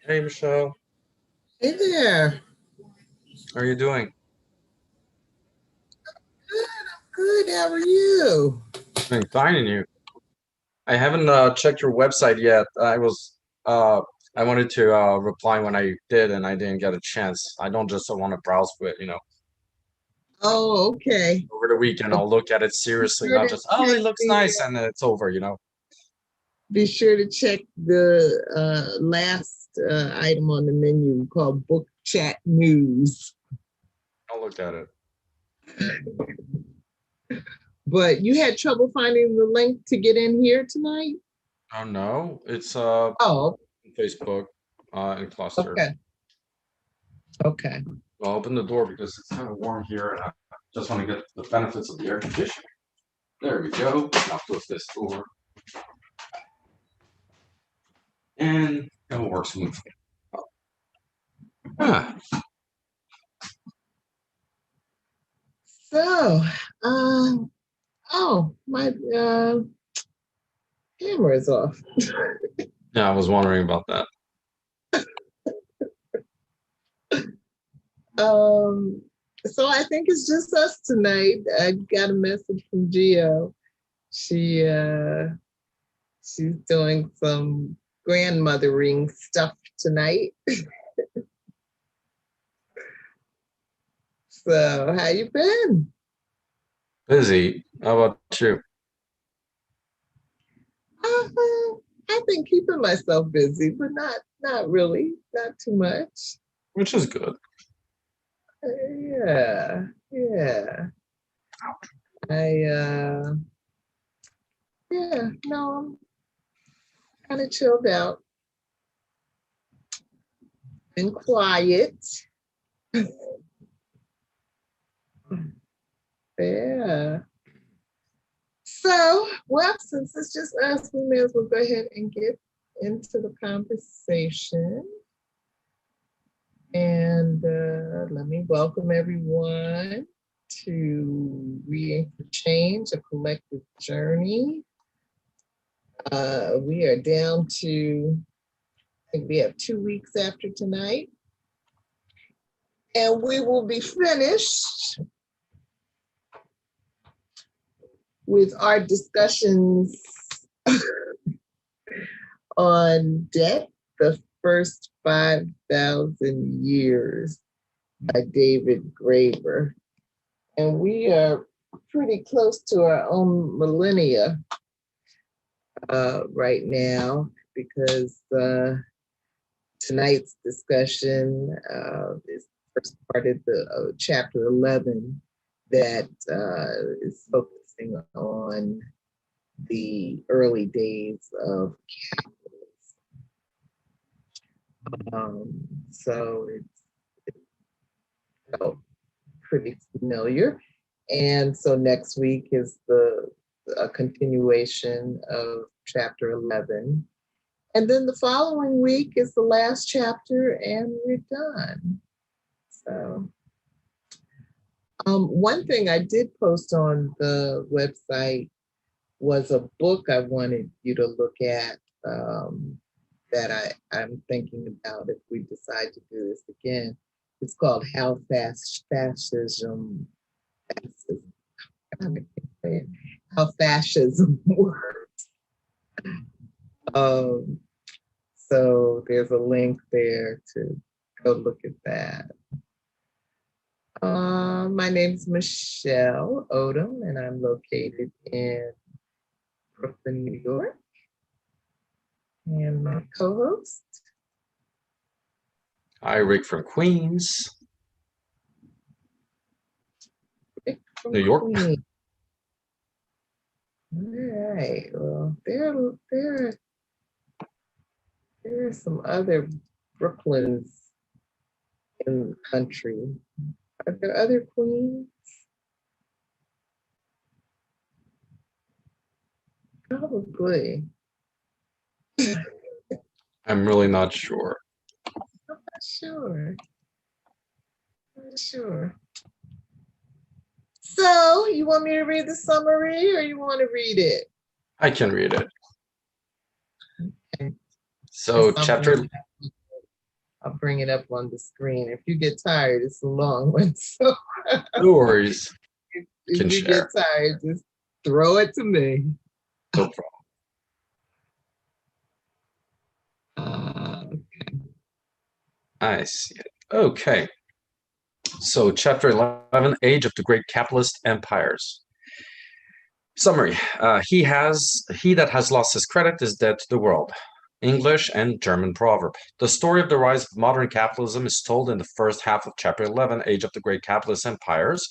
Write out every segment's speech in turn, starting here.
Hey Michelle, Hey there. how are you doing? Good. How are you? Doing fine, and you? I haven't checked your website yet. I wanted to reply when I did, and I didn't get a chance. I don't just want to browse with, Oh, okay. over the weekend. Well, I'll look at it be seriously, sure not to just, oh, check it looks the nice, and it's over. be sure to check the last item on the menu called Book Chat News. I'll look at it. But you had trouble finding the link to get in here tonight? Oh no, it's Oh, Facebook and cluster. okay. Okay. I'll open the door because it's kind of warm here, and I just want to get the benefits of the air conditioning. There we go. Now close this door, and it will work smoothly. Ah, So, oh, my camera is off. yeah, I was wondering about that. So I think it's just us tonight. I got a message from Gio. She's doing some grandmothering stuff tonight. So how you been? Busy. How about you? I've been keeping myself busy, but not really, not too much. Which is good. Yeah, yeah. I yeah, no, I'm kind of chilled out. Been quiet. Yeah. So, well, since it's just us, we may as well go ahead and get into the conversation. And let me welcome everyone to Reading for Change, a collective journey. We are down to, I think we have 2 weeks after tonight. And we will be finished with our discussions on Debt, the First 5,000 Years by David Graeber. And we are pretty close to our own millennia right now, because tonight's discussion is first part of the chapter 11 that is focusing on the early days of capitalism. So it's pretty familiar. And so next week is a continuation of chapter 11. And then the following week is the last chapter, and we're done. So one thing I did post on the website was a book I wanted you to look at, that I'm thinking about if we decide to do this again. It's called How Fascism Works. So there's a link there to go look at that. My name is Michelle Odom, and I'm located in Brooklyn, New York. And my co-host. Hi, Rick from Queens, New York. Queens. All right. Well, there are some other Brooklyns in country. Are there other queens? Probably. I'm really not sure. I'm not sure. I'm not sure. So, you want me to read the summary or you want to read it? I can read it. Okay. So chapter, I'll bring it up on the screen. If you get tired, it's a long one. So no worries, if can you get share. tired, just throw it to me. No problem. Uh, I see it. Okay. So chapter 11, Age of the Great Capitalist Empires. Summary. He that has lost his credit is dead to the world. English and German proverb. The story of the rise of modern capitalism is told in the first half of chapter 11, Age of the Great Capitalist Empires,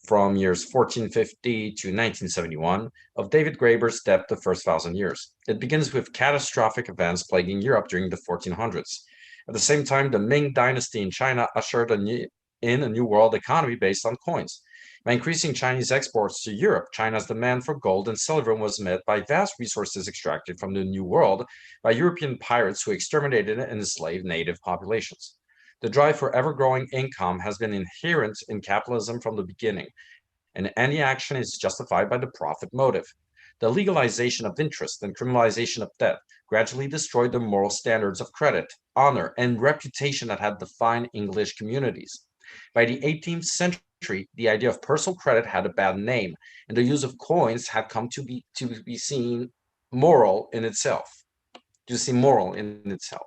from years 1450 to 1971, of David Graeber's Debt the First Thousand Years. It begins with catastrophic events plaguing Europe during the 1400s. At the same time, the Ming Dynasty in China ushered in a new world economy based on coins. By increasing Chinese exports to Europe, China's demand for gold and silver was met by vast resources extracted from the New World by European pirates who exterminated and enslaved native populations. The drive for ever-growing income has been inherent in capitalism from the beginning, and any action is justified by the profit motive. The legalization of interest and criminalization of debt gradually destroyed the moral standards of credit, honor, and reputation that had defined English communities. By the 18th century, the idea of personal credit had a bad name, and the use of coins had come to be seen moral in itself. To seem moral in itself.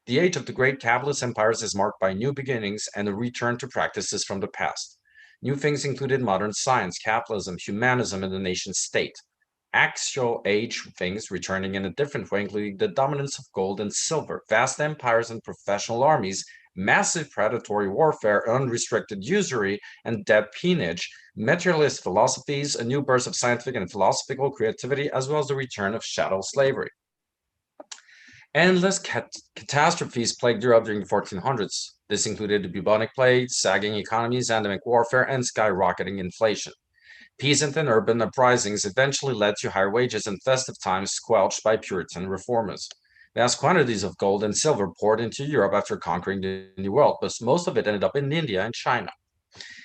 The age of the great capitalist empires is marked by new beginnings and a return to practices from the past. New things included modern science, capitalism, humanism, and the nation state. Actual age things returning in a different way, including the dominance of gold and silver, vast empires and professional armies, massive predatory warfare, unrestricted usury, and debt peonage, materialist philosophies, a new burst of scientific and philosophical creativity, as well as the return of chattel slavery. Endless catastrophes plagued Europe during the 1400s. This included the bubonic plague, sagging economies, endemic warfare, and skyrocketing inflation. Peasant and urban uprisings eventually led to higher wages and festive times squelched by Puritan reformers. Vast quantities of gold and silver poured into Europe after conquering the New World, but most of it ended up in India and China.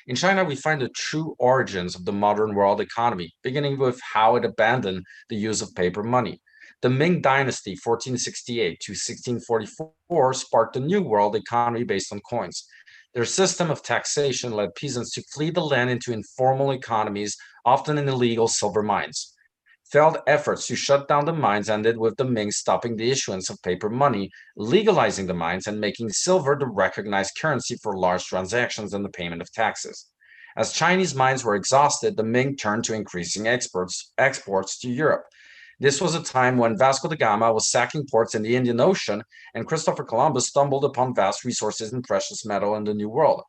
In China, we find the true origins of the modern world economy, beginning with how it abandoned the use of paper money. The Ming Dynasty, 1468 to 1644, sparked a new world economy based on coins. Their system of taxation led peasants to flee the land into informal economies, often in illegal silver mines. Failed efforts to shut down the mines ended with the Ming stopping the issuance of paper money, legalizing the mines, and making silver the recognized currency for large transactions and the payment of taxes. As Chinese mines were exhausted, the Ming turned to increasing exports to Europe. This was a time when Vasco da Gama was sacking ports in the Indian Ocean, and Christopher Columbus stumbled upon vast resources in precious metal in the New World.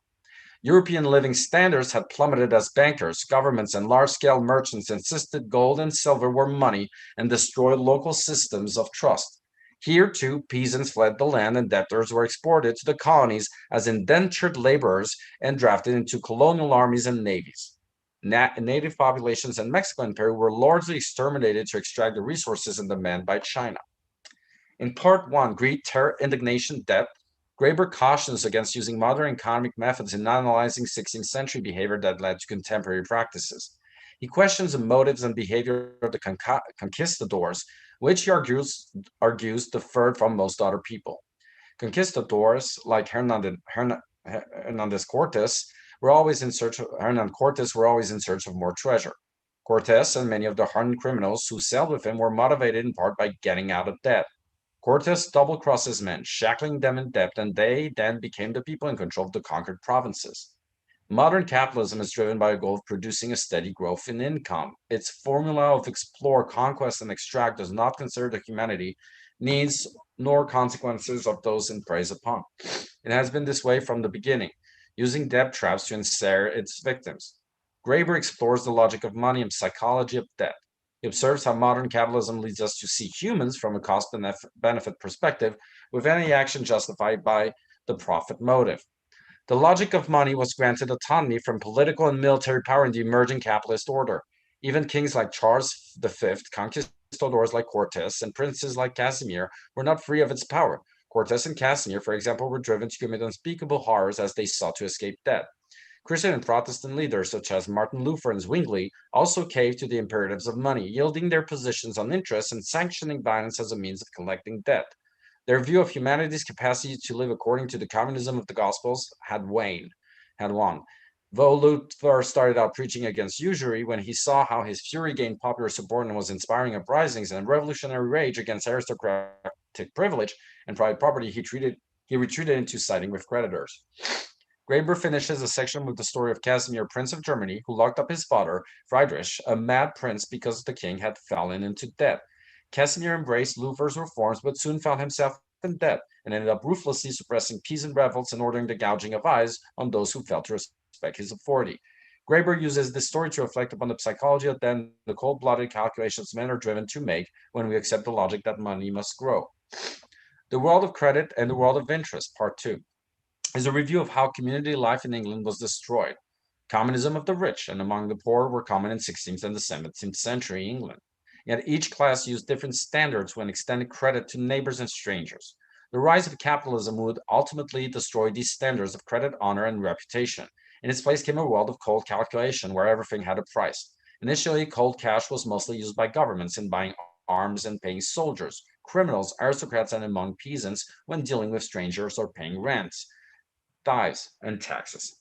European living standards had plummeted as bankers, governments, and large-scale merchants insisted gold and silver were money and destroyed local systems of trust. Here, too, peasants fled the land and debtors were exported to the colonies as indentured laborers and drafted into colonial armies and navies. Native populations in Mexico and Peru were largely exterminated to extract the resources in demand by China. In part one, Greed, Terror, Indignation, Debt, Graeber cautions against using modern economic methods in analyzing 16th century behavior that led to contemporary practices. He questions the motives and behavior of the conquistadors, which he argues differed from most other people. Conquistadors, like Hernandez Cortes, were always in search of Hernan Cortes were always in search of more treasure. Cortes and many of the hardened criminals who sailed with him were motivated in part by getting out of debt. Cortes double-crossed his men, shackling them in debt, and they then became the people in control of the conquered provinces. Modern capitalism is driven by a goal of producing a steady growth in income. Its formula of explore, conquest, and extract does not consider the humanity, needs, nor consequences of those it preys upon. It has been this way from the beginning, using debt traps to ensnare its victims. Graeber explores the logic of money and psychology of debt. He observes how modern capitalism leads us to see humans from a cost benefit perspective, with any action justified by the profit motive. The logic of money was granted autonomy from political and military power in the emerging capitalist order. Even kings like Charles V, conquistadors like Cortes, and princes like Casimir were not free of its power. Cortes and Casimir, for example, were driven to commit unspeakable horrors as they sought to escape debt. Christian and Protestant leaders such as Martin Luther and Zwingli also caved to the imperatives of money, yielding their positions on interest and sanctioning violence as a means of collecting debt. Their view of humanity's capacity to live according to the communism of the Gospels had won. Though Luther started out preaching against usury, when he saw how his fury gained popular support and was inspiring uprisings and revolutionary rage against aristocratic privilege and private property, he retreated into siding with creditors. Graeber finishes a section with the story of Casimir, Prince of Germany, who locked up his father, Friedrich, a mad prince because the king had fallen into debt. Casimir embraced Luther's reforms, but soon found himself in debt and ended up ruthlessly suppressing peasant revolts and ordering the gouging of eyes on those who failed to respect his authority. Graeber uses this story to reflect upon the psychology of then the cold-blooded calculations men are driven to make when we accept the logic that money must grow. The World of Credit and the World of Interest, Part 2, is a review of how community life in England was destroyed. Communism of the rich and among the poor were common in 16th and the 17th century England. Yet each class used different standards when extending credit to neighbors and strangers. The rise of capitalism would ultimately destroy these standards of credit, honor, and reputation. In its place came a world of cold calculation where everything had a price. Initially, cold cash was mostly used by governments in buying arms and paying soldiers, criminals, aristocrats, and among peasants when dealing with strangers or paying rents, tithes, and taxes.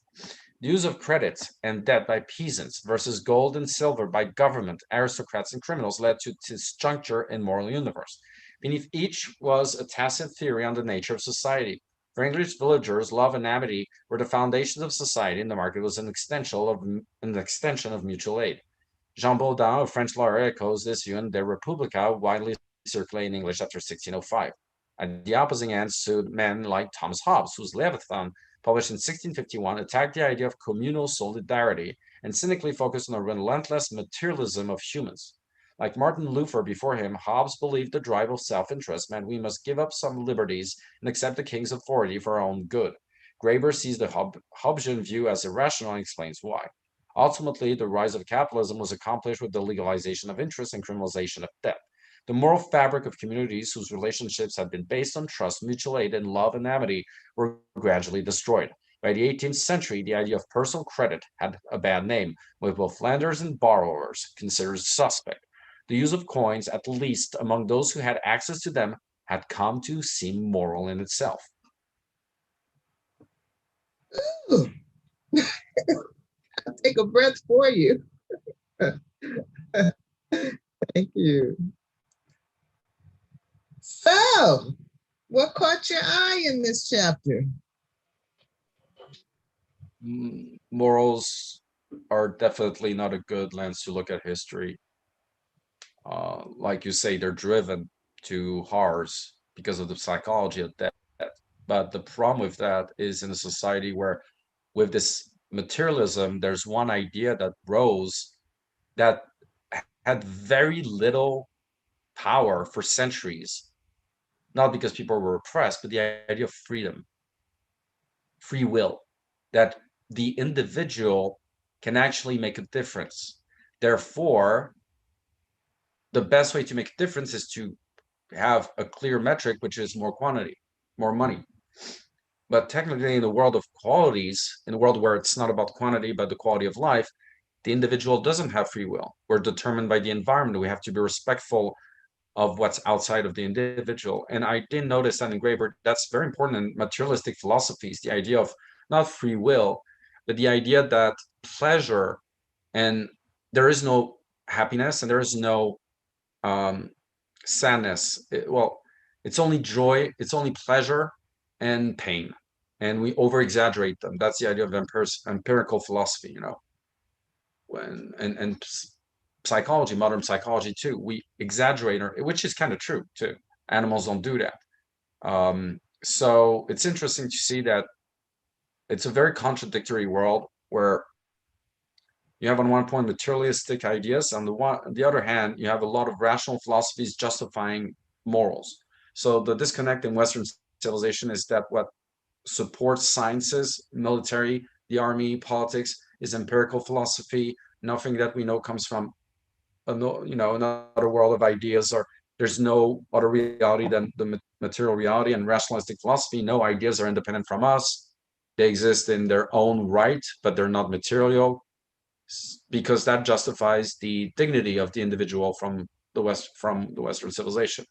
The use of credit and debt by peasants versus gold and silver by government, aristocrats, and criminals led to this juncture in moral universe. Beneath each was a tacit theory on the nature of society. For English villagers, love and amity were the foundations of society, and the market was an extension of mutual aid. Jean Baudin, a French lawyer, echoes this view in De Republica, widely circulated in English after 1605. At the opposing end stood men like Thomas Hobbes, whose Leviathan, published in 1651, attacked the idea of communal solidarity and cynically focused on the relentless materialism of humans. Like Martin Luther before him, Hobbes believed the drive of self-interest meant we must give up some liberties and accept the king's authority for our own good. Graeber sees the Hobbesian view as irrational and explains why. Ultimately, the rise of capitalism was accomplished with the legalization of interest and criminalization of debt. The moral fabric of communities whose relationships had been based on trust, mutual aid, and love and amity were gradually destroyed. By the 18th century, the idea of personal credit had a bad name, with both lenders and borrowers considered suspect. The use of coins, at least among those who had access to them, had come to seem moral in itself. Ooh. I'll take a breath for you. Thank you. So, what caught your eye in this chapter? Morals are definitely not a good lens to look at history. Like you say, they're driven to horrors because of the psychology of death. But the problem with that is in a society where, with this materialism, there's one idea that rose that had very little power for centuries, not because people were oppressed, but the idea of freedom, free will, that the individual can actually make a difference. Therefore, the best way to make a difference is to have a clear metric, which is more quantity, more money. But technically, in the world of qualities, in a world where it's not about quantity, but the quality of life, the individual doesn't have free will. We're determined by the environment. We have to be respectful of what's outside of the individual. And I did notice that in Graeber, that's very important in materialistic philosophies, the idea of not free will, but the idea that pleasure and there is no happiness and there is no sadness. Well, it's only joy, it's only pleasure and pain. And we over exaggerate them. That's the idea of empirical philosophy, and psychology, modern psychology too. We exaggerate, which is kind of true too. Animals don't do that. So it's interesting to see that it's a very contradictory world where you have on one point materialistic ideas, on the other hand, you have a lot of rational philosophies justifying morals. So the disconnect in Western civilization is that what supports sciences, military, the army, politics, is empirical philosophy. Nothing that we know comes from another world of ideas, or there's no other reality than the material reality. And rationalistic philosophy, no, ideas are independent from us. They exist in their own right, but they're not material, because that justifies the dignity of the individual from the Western civilization.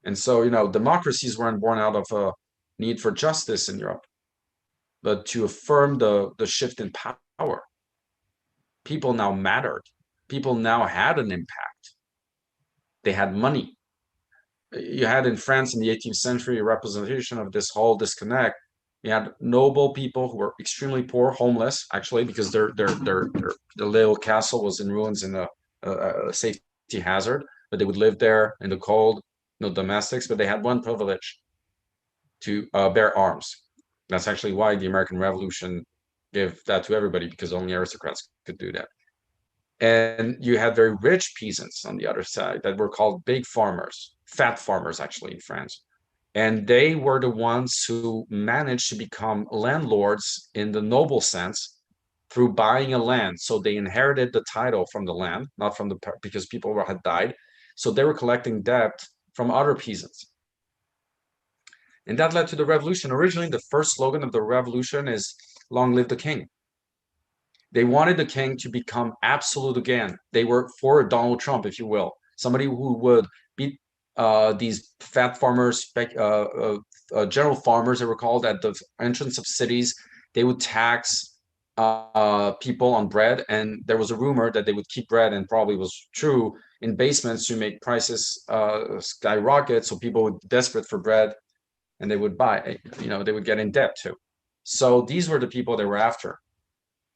And so, democracies weren't born out of a need for justice in Europe, but to affirm the shift in power. People now mattered. People now had an impact. They had money. You had in France in the 18th century a representation of this whole disconnect. You had noble people who were extremely poor, homeless, actually, because their little castle was in ruins in a safety hazard, but they would live there in the cold, no domestics, but they had one privilege, to bear arms. That's actually why the American Revolution gave that to everybody, because only aristocrats could do that. And you had very rich peasants on the other side that were called big farmers, fat farmers, actually, in France. And they were the ones who managed to become landlords in the noble sense through buying a land. So they inherited the title from the land, not from because people had died. So they were collecting debt from other peasants. And that led to the revolution. Originally, the first slogan of the revolution is "Long live the king." They wanted the king to become absolute again. They were for Donald Trump, if you will, somebody who would beat these fat farmers, general farmers, they were called, at the entrance of cities. They would tax people on bread, and there was a rumor that they would keep bread, and probably was true, in basements to make prices skyrocket. So people would be desperate for bread, and they would buy. They would get in debt too. So these were the people they were after.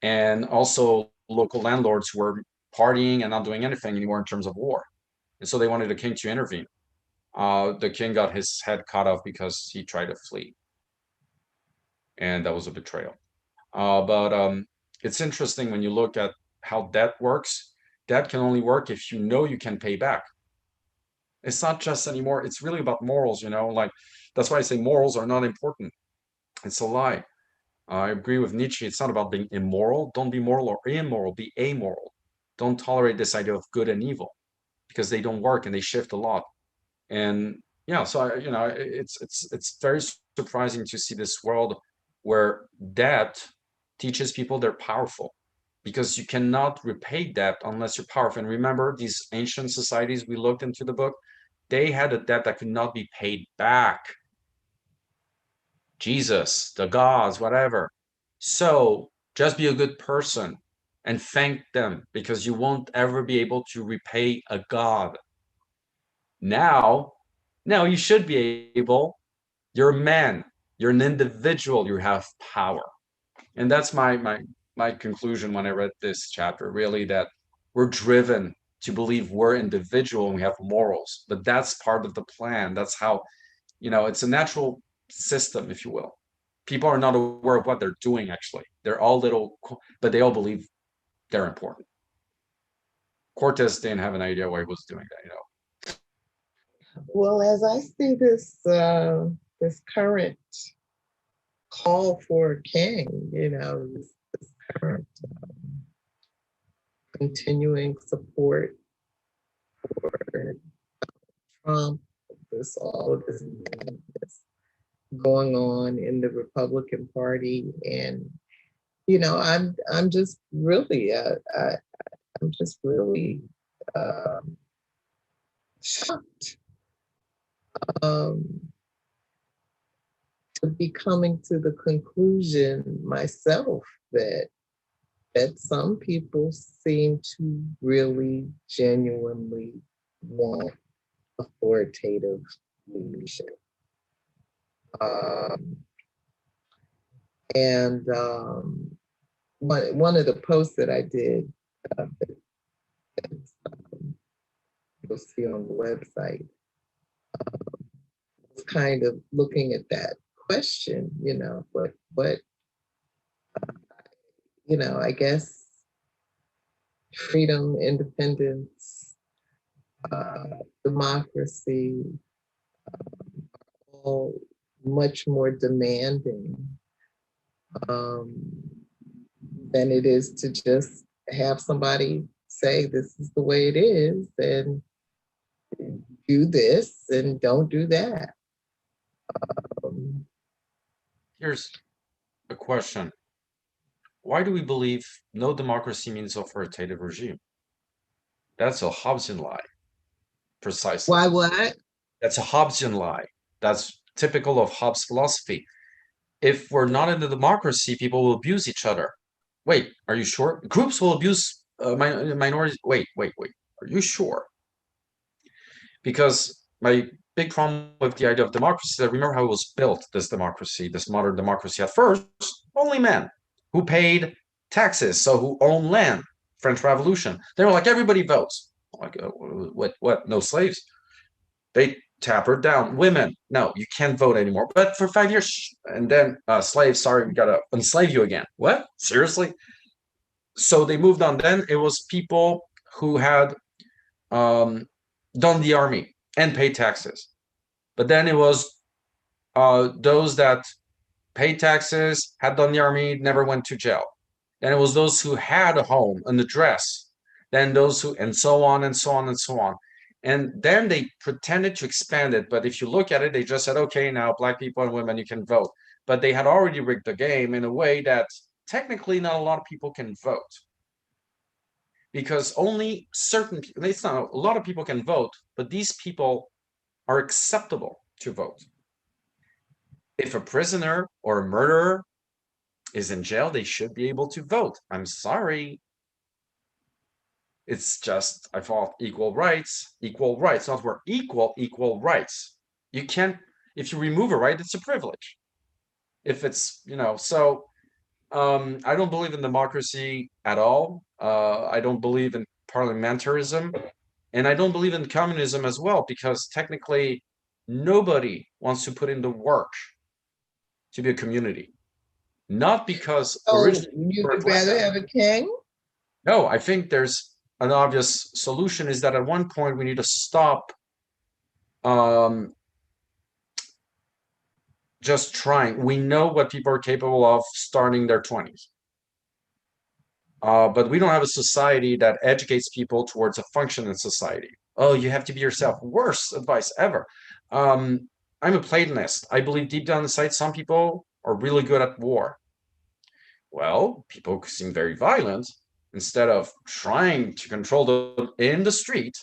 And also local landlords who were partying and not doing anything anymore in terms of war. And so they wanted the king to intervene. The king got his head cut off because he tried to flee. And that was a betrayal. But it's interesting when you look at how debt works. Debt can only work if you know you can pay back. It's not just anymore, it's really about morals, like, that's why I say morals are not important. It's a lie. I agree with Nietzsche. It's not about being immoral. Don't be moral or immoral. Be amoral. Don't tolerate this idea of good and evil, because they don't work and they shift a lot. And yeah, so it's very surprising to see this world where debt teaches people they're powerful, because you cannot repay debt unless you're powerful. And remember, these ancient societies we looked into the book, they had a debt that could not be paid back. Jesus, the gods, whatever. So just be a good person and thank them, because you won't ever be able to repay a god. Now, you should be able. You're a man. You're an individual. You have power. And that's my conclusion when I read this chapter, really, that we're driven to believe we're individual and we have morals. But that's part of the plan. That's how, it's a natural system, if you will. People are not aware of what they're doing, actually. They're all little, but they all believe they're important. Cortez didn't have an idea why he was doing that. Well, as I see this current call for a king, this current continuing support for Trump, all of this going on in the Republican Party, and I'm just really shocked um, to be coming to the conclusion myself that some people seem to really genuinely want authoritative leadership. Um, and one of the posts that I did, that, you'll see on the website, was kind of looking at that question, what I guess freedom, independence, democracy, all much more demanding um, than it is to just have somebody say, this is the way it is, and do this and don't do that. Um, Here's a question. Why do we believe no democracy means authoritative regime? That's a Hobbesian lie, precisely. why what? That's a Hobbesian lie. That's typical of Hobbes' philosophy. If we're not in a democracy, people will abuse each other. Wait, are you sure? Groups will abuse minorities. Wait. Are you sure? Because my big problem with the idea of democracy is that remember how it was built, this democracy, this modern democracy. At first, only men who paid taxes, so who own land. French Revolution. They were like, everybody votes. Like, what? No slaves? They tapered down. Women, no, you can't vote anymore. But for 5 years, and then slaves, sorry, we gotta enslave you again. What? Seriously? So they moved on. Then it was people who had um, done the army and paid taxes. But then it was those that paid taxes, had done the army, never went to jail. Then it was those who had a home, an address. Then those who, and so on and so on and so on. And then they pretended to expand it. But if you look at it, they just said, okay, now black people and women, you can vote. But they had already rigged the game in a way that technically not a lot of people can vote. Because only certain people, it's not a lot of people can vote, but these people are acceptable to vote. If a prisoner or a murderer is in jail, they should be able to vote. I'm sorry. It's just, I thought equal rights, not we're equal rights. You can't, if you remove a right, it's a privilege. If it's, so I don't believe in democracy at all. I don't believe in parliamentarism. And I don't believe in communism as well, because technically nobody wants to put in the work to be a community. Not because So originally you would rather have a king? no, I think there's an obvious solution is that at one point we need to stop um, just trying. We know what people are capable of starting their 20s. But we don't have a society that educates people towards a function in society. Oh, you have to be yourself. Worst advice ever. I'm a Platonist. I believe deep down inside, some people are really good at war. Well, people seem very violent. Instead of trying to control them in the street,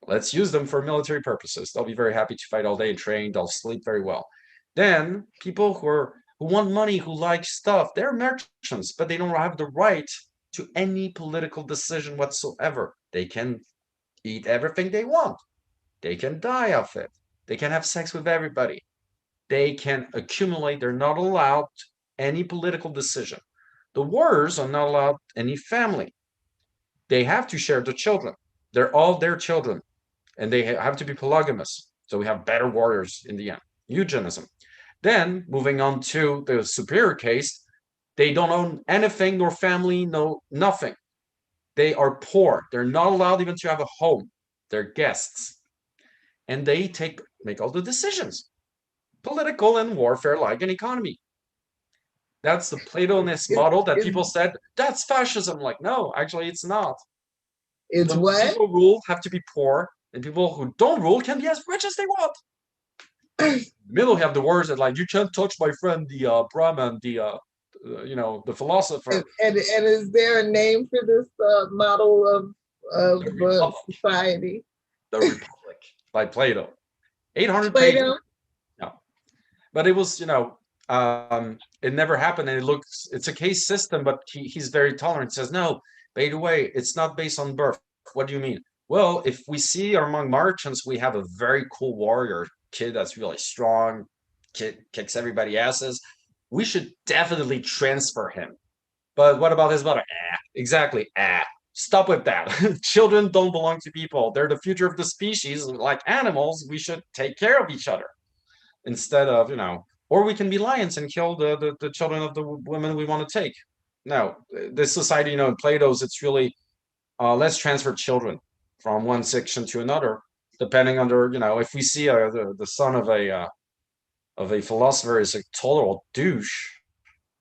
let's use them for military purposes. They'll be very happy to fight all day and train. They'll sleep very well. Then people who want money, who like stuff, they're merchants, but they don't have the right to any political decision whatsoever. They can eat everything they want. They can die of it. They can have sex with everybody. They can accumulate. They're not allowed any political decision. The warriors are not allowed any family. They have to share the children. They're all their children, and they have to be polygamous. So we have better warriors in the end. Eugenism. Then moving on to the superior case, they don't own anything, nor family, no nothing. They are poor. They're not allowed even to have a home. They're guests, and they make all the decisions, political and warfare, like an economy. That's the Platonist Is, model that is, people said that's fascism. Like, no, actually, it's not. is The what? people who rule have to be poor, and people who don't rule can be as rich as they want. Middle have the words that like you can't touch my friend the Brahman, the philosopher. And is there a name for this model of The Republic, society? the Republic by Plato, 800 pages. Plato? No, but it was it never happened, and it's a case system, but he's very tolerant. He says no. By the way, it's not based on birth. What do you mean? Well, if we see among merchants, we have a very cool warrior kid that's really strong, kid kicks everybody asses. We should definitely transfer him. But what about his mother? Exactly. Stop with that. Children don't belong to people. They're the future of the species. Like animals, we should take care of each other instead of, or we can be lions and kill the children of the women we want to take. No, this society, in Plato's, it's really let's transfer children from one section to another, depending on their, if we see the son of of a philosopher is a total douche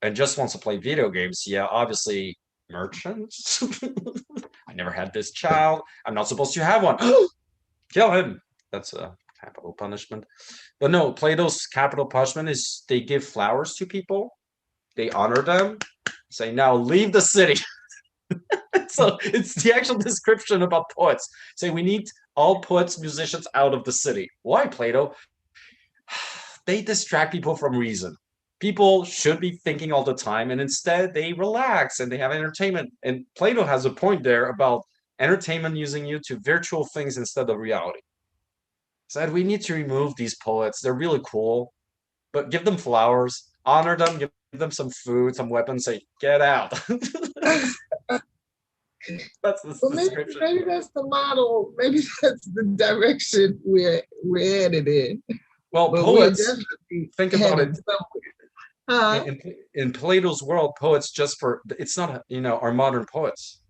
and just wants to play video games, yeah, obviously merchants. I never had this child. I'm not supposed to have one. Kill him. That's a capital punishment. But no, Plato's capital punishment is they give flowers to people, they honor them, say, now leave the city. So it's the actual description about poets. Say, we need all poets, musicians out of the city. Why, Plato? They distract people from reason. People should be thinking all the time, and instead they relax and they have entertainment. And Plato has a point there about entertainment using you to virtual things instead of reality. Said we need to remove these poets. They're really cool, but give them flowers, honor them, give them some food, some weapons. Say, get out. That's the Well, description. maybe that's the model. Maybe that's the direction we're headed in. Well, But we're poets, definitely think about it. headed somewhere. Huh? In Plato's world, poets just for it's not our modern poets.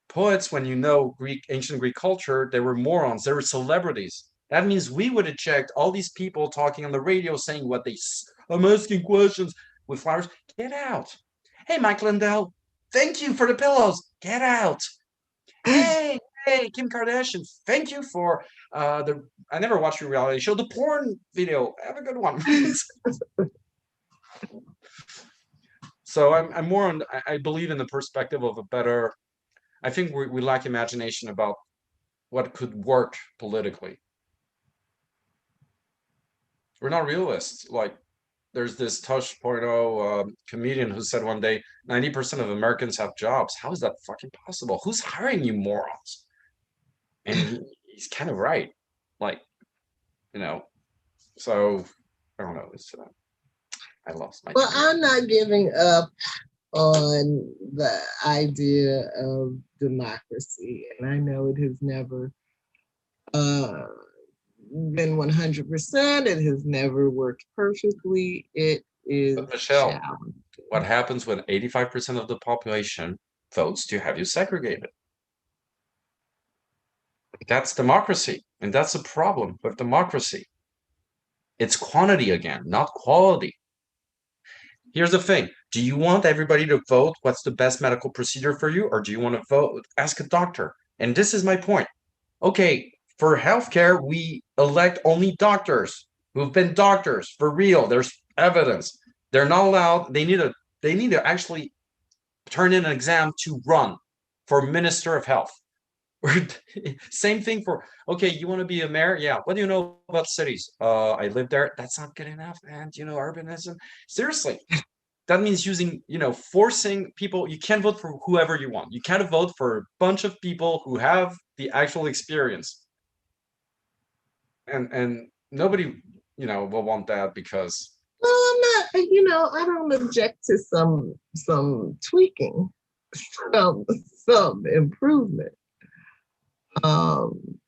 Poets, when you know ancient Greek culture, they were morons. They were celebrities. That means we would have checked all these people talking on the radio saying what I'm asking questions with flowers. Get out. Hey, Mike Lindell, thank you for the pillows. Get out. Hey, hey, Kim Kardashian, thank you for the. I never watched your reality show, the porn video. Have a good one. So I'm more on. I believe in the perspective of a better. I think we lack imagination about what could work politically. We're not realists. Like there's this Tosh.0 comedian who said one day 90% of Americans have jobs. How is that fucking possible? Who's hiring you morons? And he's kind of right. Like, you know, so I don't know. I lost my Well, train. I'm not giving up on the idea of democracy, and I know it has never uh, been 100%. It has never worked perfectly. It is But Michelle, challenging. what happens when 85% of the population votes to have you segregated? That's democracy. And that's a problem with democracy. It's quantity again, not quality. Here's the thing. Do you want everybody to vote what's the best medical procedure for you? Or do you want to vote? Ask a doctor. And this is my point. Okay, for healthcare, we elect only doctors who've been doctors for real. There's evidence. They're not allowed, they need to actually turn in an exam to run for Minister of Health. Same thing for okay, you want to be a mayor? Yeah. What do you know about cities? I live there. That's not good enough, man. Do you know urbanism? Seriously, that means forcing people. You can't vote for whoever you want. You can't vote for a bunch of people who have the actual experience, and nobody will want that because Well, I'm not, I don't object to some tweaking, some some improvement. Um,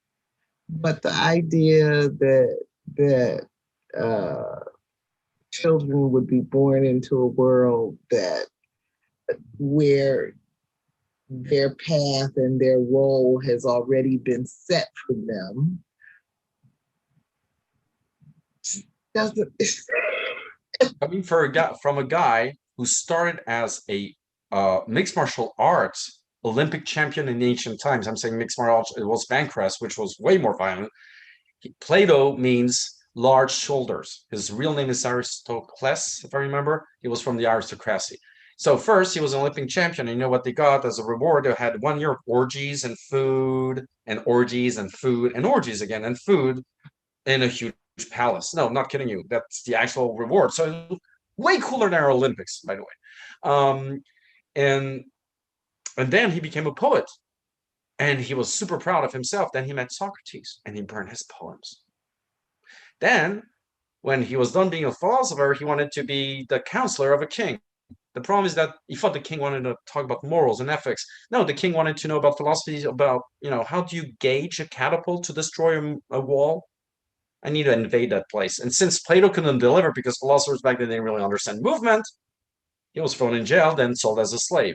but the idea that uh, children would be born into a world that where their path and their role has already been set for them doesn't. coming from a guy who started as a mixed martial arts Olympic champion in ancient times. I'm saying mixed martial arts. It was Pancras, which was way more violent. Plato means large shoulders. His real name is Aristocles, if I remember. He was from the aristocracy. So first, he was an Olympic champion. And you know what they got as a reward? They had 1 year of orgies and food, and orgies and food, and orgies again, and food in a huge palace. No, I'm not kidding you. That's the actual reward. So way cooler than our Olympics, by the way. And and then he became a poet, and he was super proud of himself. Then he met Socrates, and he burned his poems. Then, when he was done being a philosopher, he wanted to be the counselor of a king. The problem is that he thought the king wanted to talk about morals and ethics. No, the king wanted to know about philosophy, about, how do you gauge a catapult to destroy a wall? I need to invade that place. And since Plato couldn't deliver because philosophers back then didn't really understand movement, he was thrown in jail, then sold as a slave.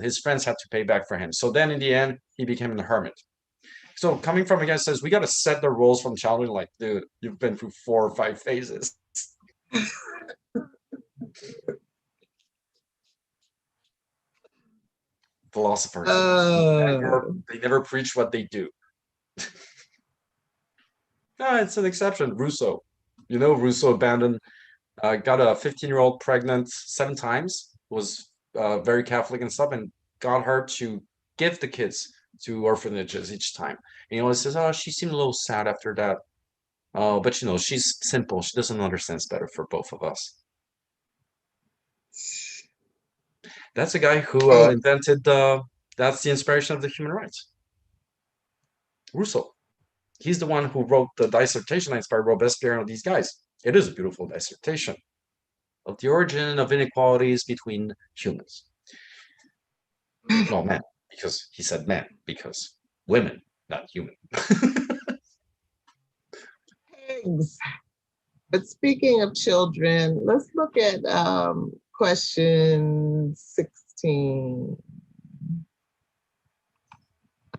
His friends had to pay back for him. So then in the end, he became a hermit. So coming from a guy says we got to set the rules from childhood. Like, dude, you've been through 4 or 5 phases. Philosophers. Uh, They never preach what they do. No, it's an exception. Rousseau. You know, Rousseau abandoned, got a 15-year-old pregnant 7 times, was very Catholic and stuff, and got her to give the kids to orphanages each time. And he always says, oh, she seemed a little sad after that. But you know, she's simple. She doesn't understand it's better for both of us. That's a guy who hey, invented that's the inspiration of the human rights. Rousseau. He's the one who wrote the dissertation that inspired Robespierre and these guys. It is a beautiful dissertation of the origin of inequalities between humans. No, men, because he said men, because women, not human. pigs. But speaking of children, let's look at question 16.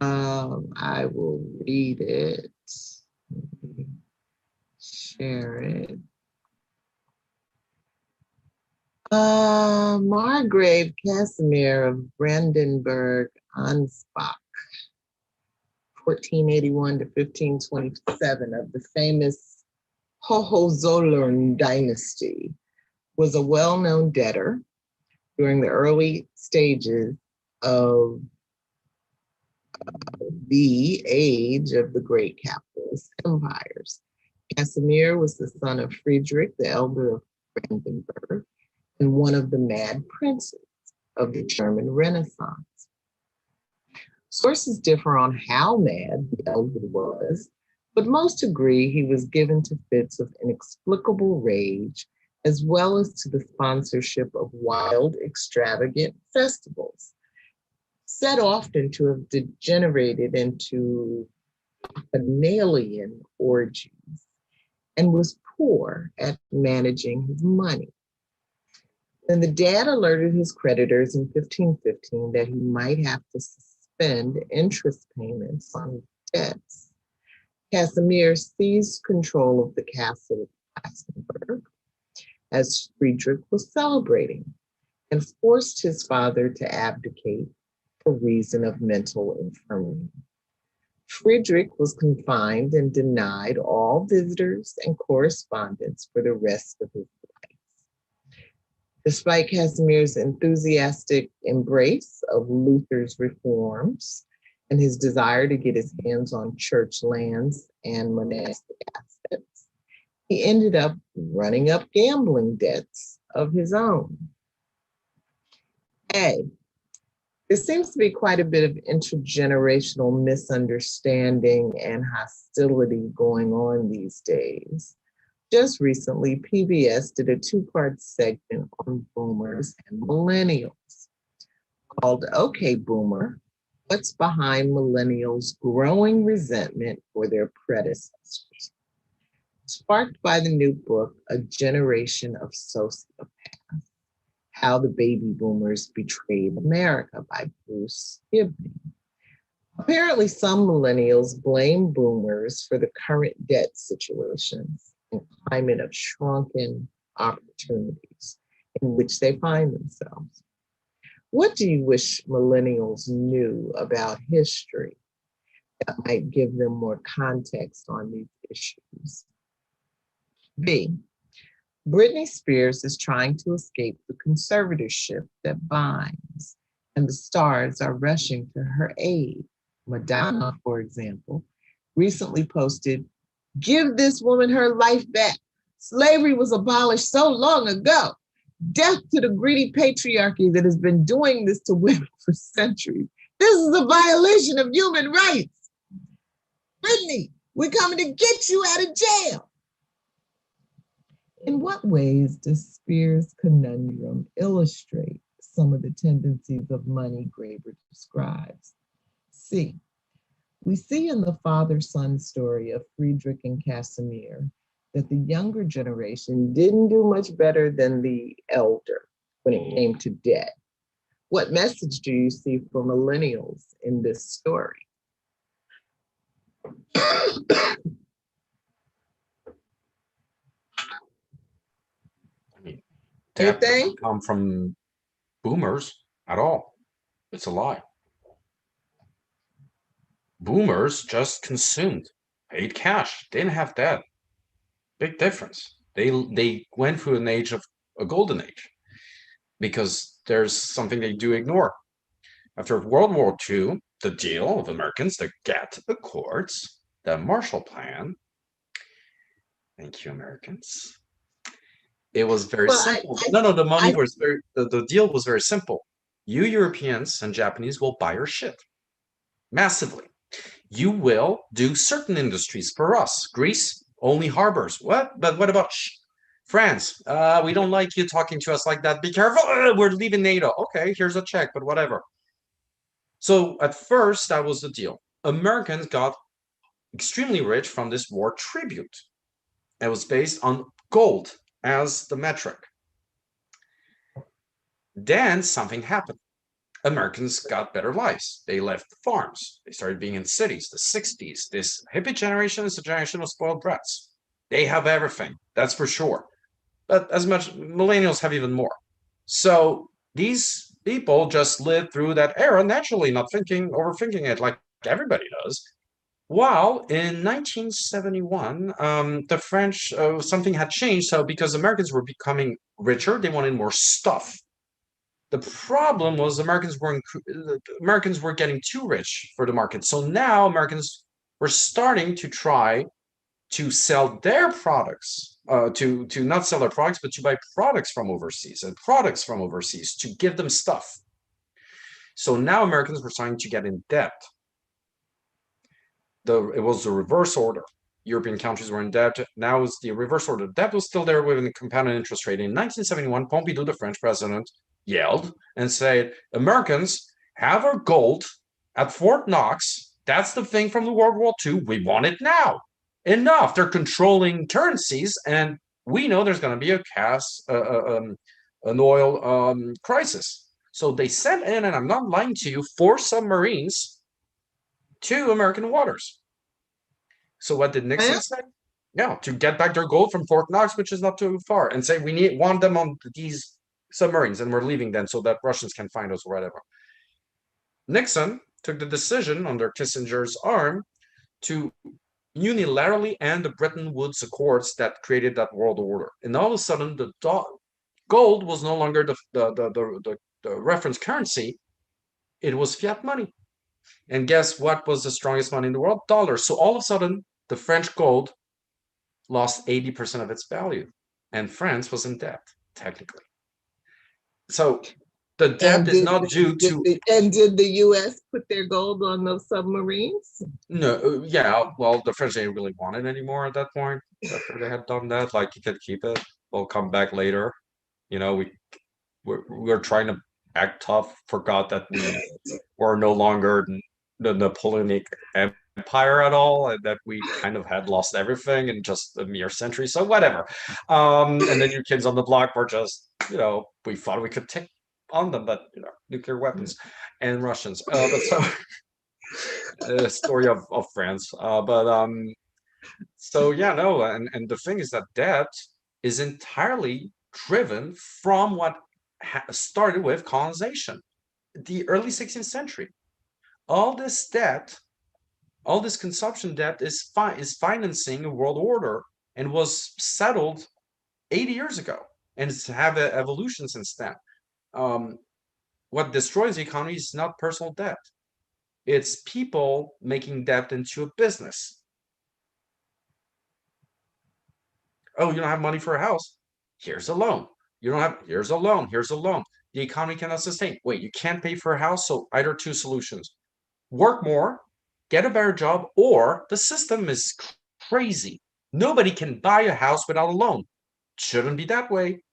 I will read it, share it. Margrave Casimir of Brandenburg Ansbach, 1481 to 1527, of the famous Hohenzollern dynasty, was a well-known debtor during the early stages of the age of the great capitalist empires. Casimir was the son of Friedrich, the elder of Brandenburg, and one of the mad princes of the German Renaissance. Sources differ on how mad the elder was, but most agree he was given to fits of inexplicable rage, as well as to the sponsorship of wild, extravagant festivals, said often to have degenerated into bacchanalian orgies, and was poor at managing his money. Then the dad alerted his creditors in 1515 that he might have to suspend interest payments on debts. Casimir seized control of the castle of Klassenburg as Friedrich was celebrating and forced his father to abdicate for reason of mental infirmity. Friedrich was confined and denied all visitors and correspondence for the rest of his life. Despite Casimir's enthusiastic embrace of Luther's reforms and his desire to get his hands on church lands and monastic assets, he ended up running up gambling debts of his own. A. There seems to be quite a bit of intergenerational misunderstanding and hostility going on these days. Just recently, PBS did a two-part segment on boomers and millennials called Okay Boomer, What's Behind Millennials' Growing Resentment for Their Predecessors? Sparked by the new book, A Generation of Sociopaths, How the Baby Boomers Betrayed America by Bruce Gibney. Apparently, some millennials blame boomers for the current debt situations and climate of shrunken opportunities in which they find themselves. What do you wish millennials knew about history that might give them more context on these issues? B. Britney Spears is trying to escape the conservatorship that binds, and the stars are rushing to her aid. Madonna, for example, recently posted, "Give this woman her life back. Slavery was abolished so long ago. Death to the greedy patriarchy that has been doing this to women for centuries. This is a violation of human rights. Britney, we're coming to get you out of jail." In what ways does Spears' conundrum illustrate some of the tendencies of money Graeber describes? C. We see in the father-son story of Friedrich and Casimir that the younger generation didn't do much better than the elder when it came to debt. What message do you see for millennials in this story? Debt Did they? doesn't come from boomers at all. It's a lie. Boomers just consumed, paid cash, didn't have debt. Big difference. They went through an age of a golden age because there's something they do ignore. After World War II, the deal of Americans, the GATT Accords, the Marshall Plan. Thank you, Americans. It was very Well, simple. No, the money I, was the deal was very simple. You Europeans and Japanese will buy your shit massively. You will do certain industries for us. Greece, only harbors. What? But what about France? We don't like you talking to us like that. Be careful. We're leaving NATO. Okay, here's a check, but whatever. So at first, that was the deal. Americans got extremely rich from this war tribute. It was based on gold as the metric. Then something happened. Americans got better lives. They left farms. They started being in cities. The 60s, this hippie generation is a generation of spoiled brats. They have everything, that's for sure. But as much, millennials have even more. So these people just lived through that era naturally, not overthinking it like everybody does. While in 1971, the French, something had changed. So because Americans were becoming richer, they wanted more stuff. The problem was Americans were getting too rich for the market. So now Americans were starting to try to sell their products, to not sell their products, but to buy products from overseas and products from overseas to give them stuff. So now Americans were starting to get in debt. It was the reverse order. European countries were in debt. Now it's the reverse order. Debt was still there with a compounded interest rate. In 1971, Pompidou, the French president, yelled and said, Americans have our gold at Fort Knox. That's the thing from the World War II. We want it now. Enough. They're controlling currencies, and we know there's going to be an oil crisis. So they sent in, and I'm not lying to you, 4 submarines to American waters. So what did Nixon say? Yeah, to get back their gold from Fort Knox, which is not too far, and say want them on these submarines, and we're leaving them so that Russians can find us or whatever. Nixon took the decision under Kissinger's arm to unilaterally end the Bretton Woods Accords that created that world order. And all of a sudden, the gold was no longer the reference currency. It was fiat money. And guess what was the strongest money in the world? Dollars. So all of a sudden, the French gold lost 80% of its value. And France was in debt, technically. So the debt is not due to. Did the U.S. put their gold on those submarines? No, yeah, well, the French didn't really want it anymore at that point. After they had done that, like, you could keep it. We'll come back later. You know, we're trying to act tough. Forgot that we were no longer the Napoleonic Empire at all, and that we kind of had lost everything in just a mere century. So whatever. And then your kids on the block were just, we thought we could take on them, but nuclear weapons and Russians. But so story of France. So yeah, no, and the thing is that debt is entirely driven from what started with colonization, the early 16th century. All this debt, all this consumption debt is financing a world order and was settled 80 years ago, and it's have an evolution since then. What destroys the economy is not personal debt. It's people making debt into a business. Oh, you don't have money for a house? Here's a loan. You don't have, here's a loan. Here's a loan. The economy cannot sustain. Wait, you can't pay for a house? So either two solutions. Work more, get a better job, or the system is crazy. Nobody can buy a house without a loan. Shouldn't be that way.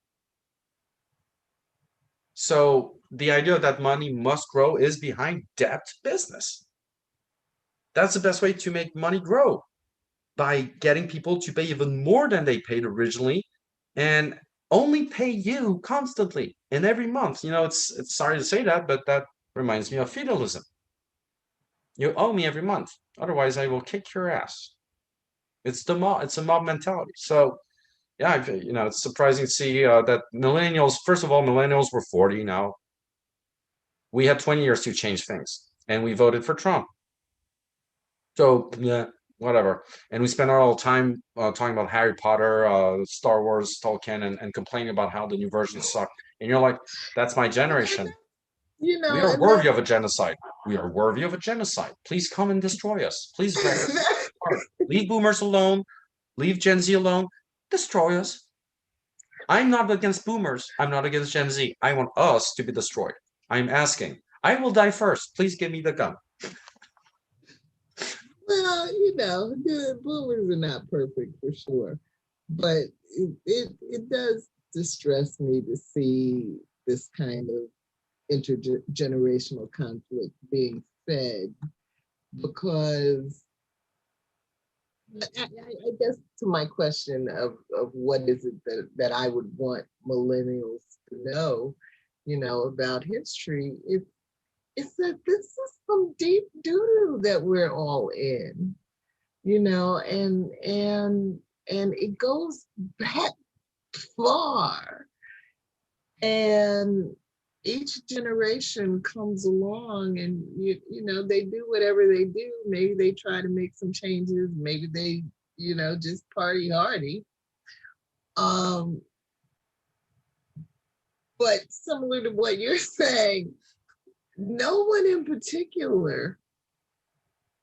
So the idea that money must grow is behind debt business. That's the best way to make money grow, by getting people to pay even more than they paid originally and only pay you constantly and every month. It's sorry to say that, but that reminds me of feudalism. You owe me every month, otherwise I will kick your ass. It's a mob mentality. So Yeah, it's surprising to see that millennials. First of all, millennials were 40 now. We had 20 years to change things, and we voted for Trump. So yeah, whatever. And we spent our whole time talking about Harry Potter, Star Wars, Tolkien, and complaining about how the new versions suck. And you're like, that's my And generation. We are and worthy of a genocide. We are worthy of a genocide. Please come and destroy us. Please wreck us. Leave boomers alone. Leave Gen Z alone. Destroy us. I'm not against boomers. I'm not against Gen Z. I want us to be destroyed. I'm asking. I will die first. Please give me the gun. well, the boomers are not perfect for sure, but it does distress me to see this kind of intergenerational conflict being fed because I guess to my question of what is it that I would want millennials to know, about history, it's that this is some deep doo-doo that we're all in, and it goes back far. And each generation comes along and they do whatever they do. Maybe they try to make some changes, maybe they just party hardy, um but similar to what you're saying, no one in particular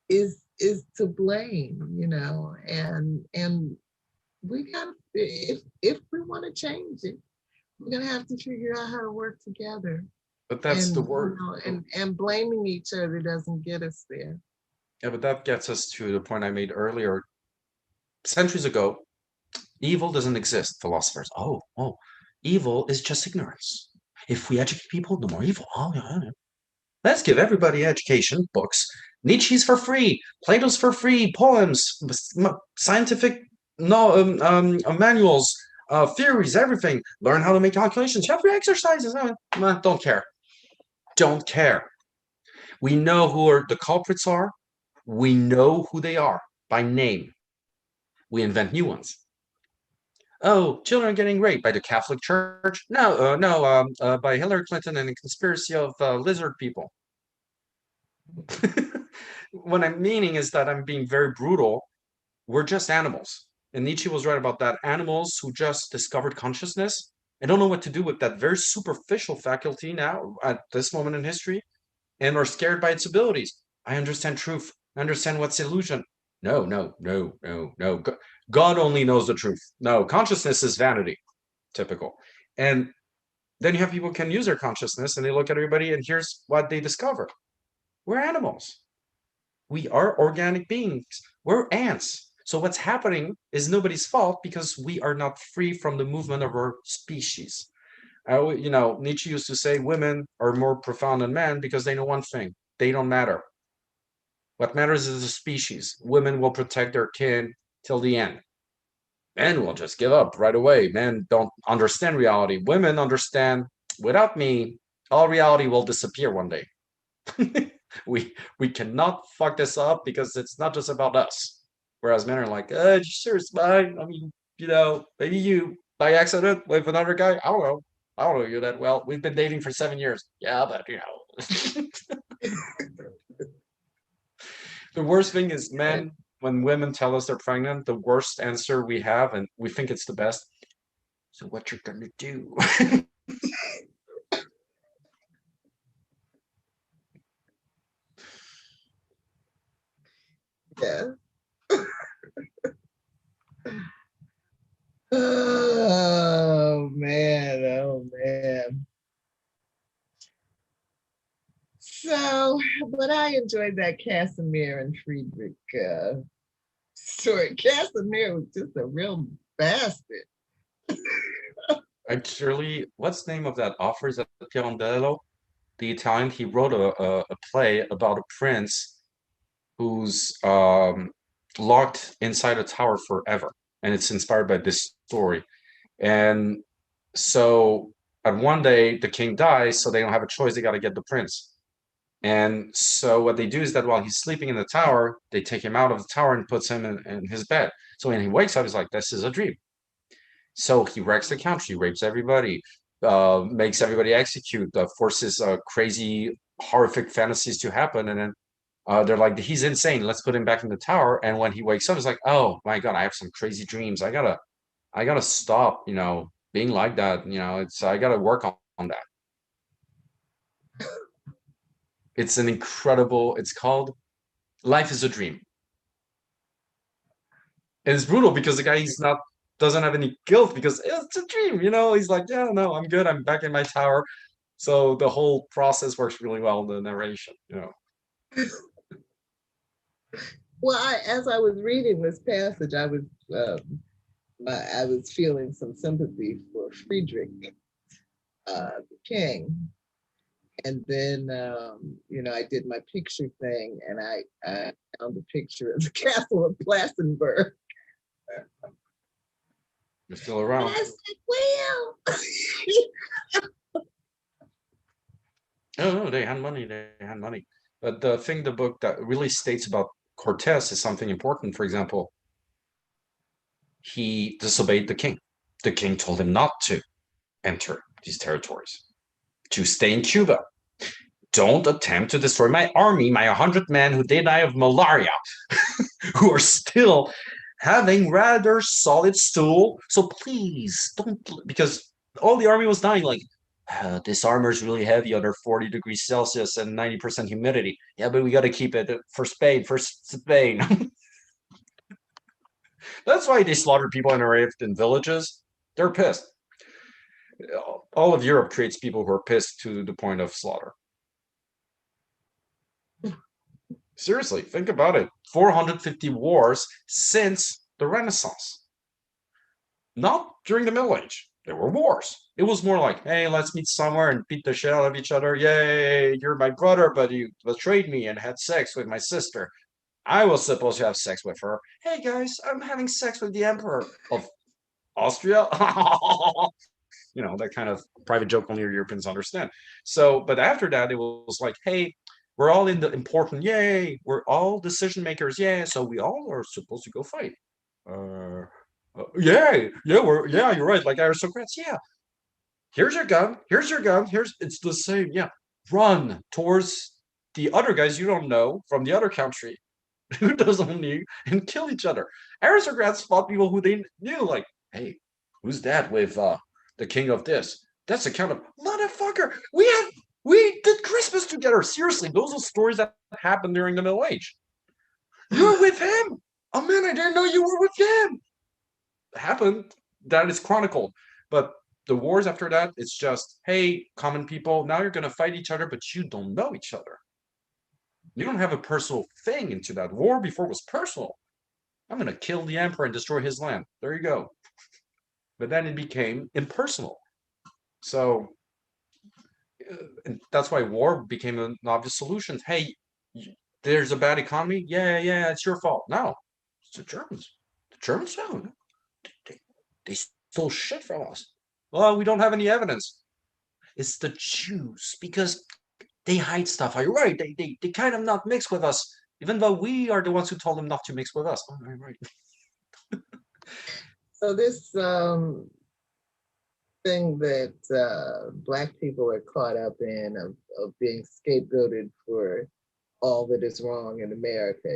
is to blame, and we got, if we want to change it, we're gonna have to figure out how to work together. But that's And the word. and blaming each other doesn't get us there. Yeah, but that gets us to the point I made earlier. Centuries ago, evil doesn't exist. Philosophers. Oh, evil is just ignorance. If we educate people, no more evil. Oh, yeah. Let's give everybody education, books. Nietzsche's for free, Plato's for free, poems, scientific no manuals, theories, everything. Learn how to make calculations. You have free exercises. Don't care. Don't care. We know who the culprits are. We know who they are by name. We invent new ones. Oh, children getting raped by the Catholic Church? No, no, by Hillary Clinton and a conspiracy of lizard people. What I'm meaning is that I'm being very brutal. We're just animals. And Nietzsche was right about that. Animals who just discovered consciousness and don't know what to do with that very superficial faculty now at this moment in history and are scared by its abilities. I understand truth. I understand what's illusion. No, no, no, no, no. God only knows the truth. No, consciousness is vanity. Typical. And then you have people who can use their consciousness and they look at everybody and here's what they discover. We're animals. We are organic beings. We're ants. So what's happening is nobody's fault because we are not free from the movement of our species. Nietzsche used to say women are more profound than men because they know one thing: they don't matter. What matters is the species. Women will protect their kin till the end. Men will just give up right away. Men don't understand reality. Women understand. Without me, all reality will disappear one day. we cannot fuck this up because it's not just about us. Whereas men are like, sure, it's fine. I mean, maybe you by accident with another guy. I don't know. I don't know you that well. We've been dating for 7 years. Yeah, but the worst thing is men, when women tell us they're pregnant, the worst answer we have, and we think it's the best. So what you're gonna do? Yeah. Oh man, oh man. So, but I enjoyed that Casimir and Friedrich story. Casimir was just a real bastard. Actually, what's the name of that author? Is that Pirandello? The Italian. He wrote a play about a prince who's locked inside a tower forever, and it's inspired by this story. And so, at one day, the king dies, so they don't have a choice. They got to get the prince. And so, what they do is that while he's sleeping in the tower, they take him out of the tower and puts him in his bed. So when he wakes up, he's like, "This is a dream." So he wrecks the country, rapes everybody, makes everybody execute, forces crazy, horrific fantasies to happen, and then they're like, he's insane. Let's put him back in the tower. And when he wakes up, it's like, oh my god, I have some crazy dreams. I gotta stop, being like that. I gotta work on that. It's an incredible. It's called Life is a Dream. And it's brutal because the guy he's not doesn't have any guilt because it's a dream. He's like, yeah, no, I'm good. I'm back in my tower. So the whole process works really well in the narration. Well, as I was reading this passage, I was feeling some sympathy for Friedrich, the king. And then, I did my picture thing, and I found a picture of the castle of Plassenburg. You're still And around. I said, well, Oh no, they had money. They had money. But the book that really states about Cortez is something important. For example, he disobeyed the king. The king told him not to enter these territories, to stay in Cuba. Don't attempt to destroy my army, my 100 men who did die of malaria, who are still having rather solid stool. So please don't, because all the army was dying. Like, this armor is really heavy under 40 degrees Celsius and 90% humidity. Yeah, but we got to keep it for Spain, for Spain. That's why they slaughtered people in villages. They're pissed. All of Europe creates people who are pissed to the point of slaughter. Seriously, think about it. 450 wars since the Renaissance. Not during the Middle Age. There were wars. It was more like, hey, let's meet somewhere and beat the shit out of each other. Yay, you're my brother, but you betrayed me and had sex with my sister. I was supposed to have sex with her. Hey guys, I'm having sex with the Emperor of Austria. That kind of private joke only Europeans understand. So, but after that, it was like, hey, we're all in the important, yay, we're all decision makers, yeah, so we all are supposed to go fight. Uh, yeah, you're right, like aristocrats, yeah. Here's your gun, it's the same, yeah. Run towards the other guys you don't know from the other country who doesn't know and kill each other. Aristocrats fought people who they knew, like, hey, who's that with the king of this? That's a kind of motherfucker. We did Christmas together. Seriously, those are stories that happened during the Middle Age. You're with him. Oh man, I didn't know you were with him. It happened. That is chronicled. But the wars after that, it's just, hey, common people, now you're gonna fight each other, but you don't know each other. You don't have a personal thing into that. War before was personal. I'm going to kill the emperor and destroy his land. There you go. But then it became impersonal. So that's why war became an obvious solution. Hey, there's a bad economy. Yeah, it's your fault. No, it's the Germans. The Germans, no, they, they stole shit from us. Well, we don't have any evidence. It's the Jews because they hide stuff. Are you right? They kind of not mix with us, even though we are the ones who told them not to mix with us. Oh, right. so this thing that Black people are caught up in of being scapegoated for all that is wrong in America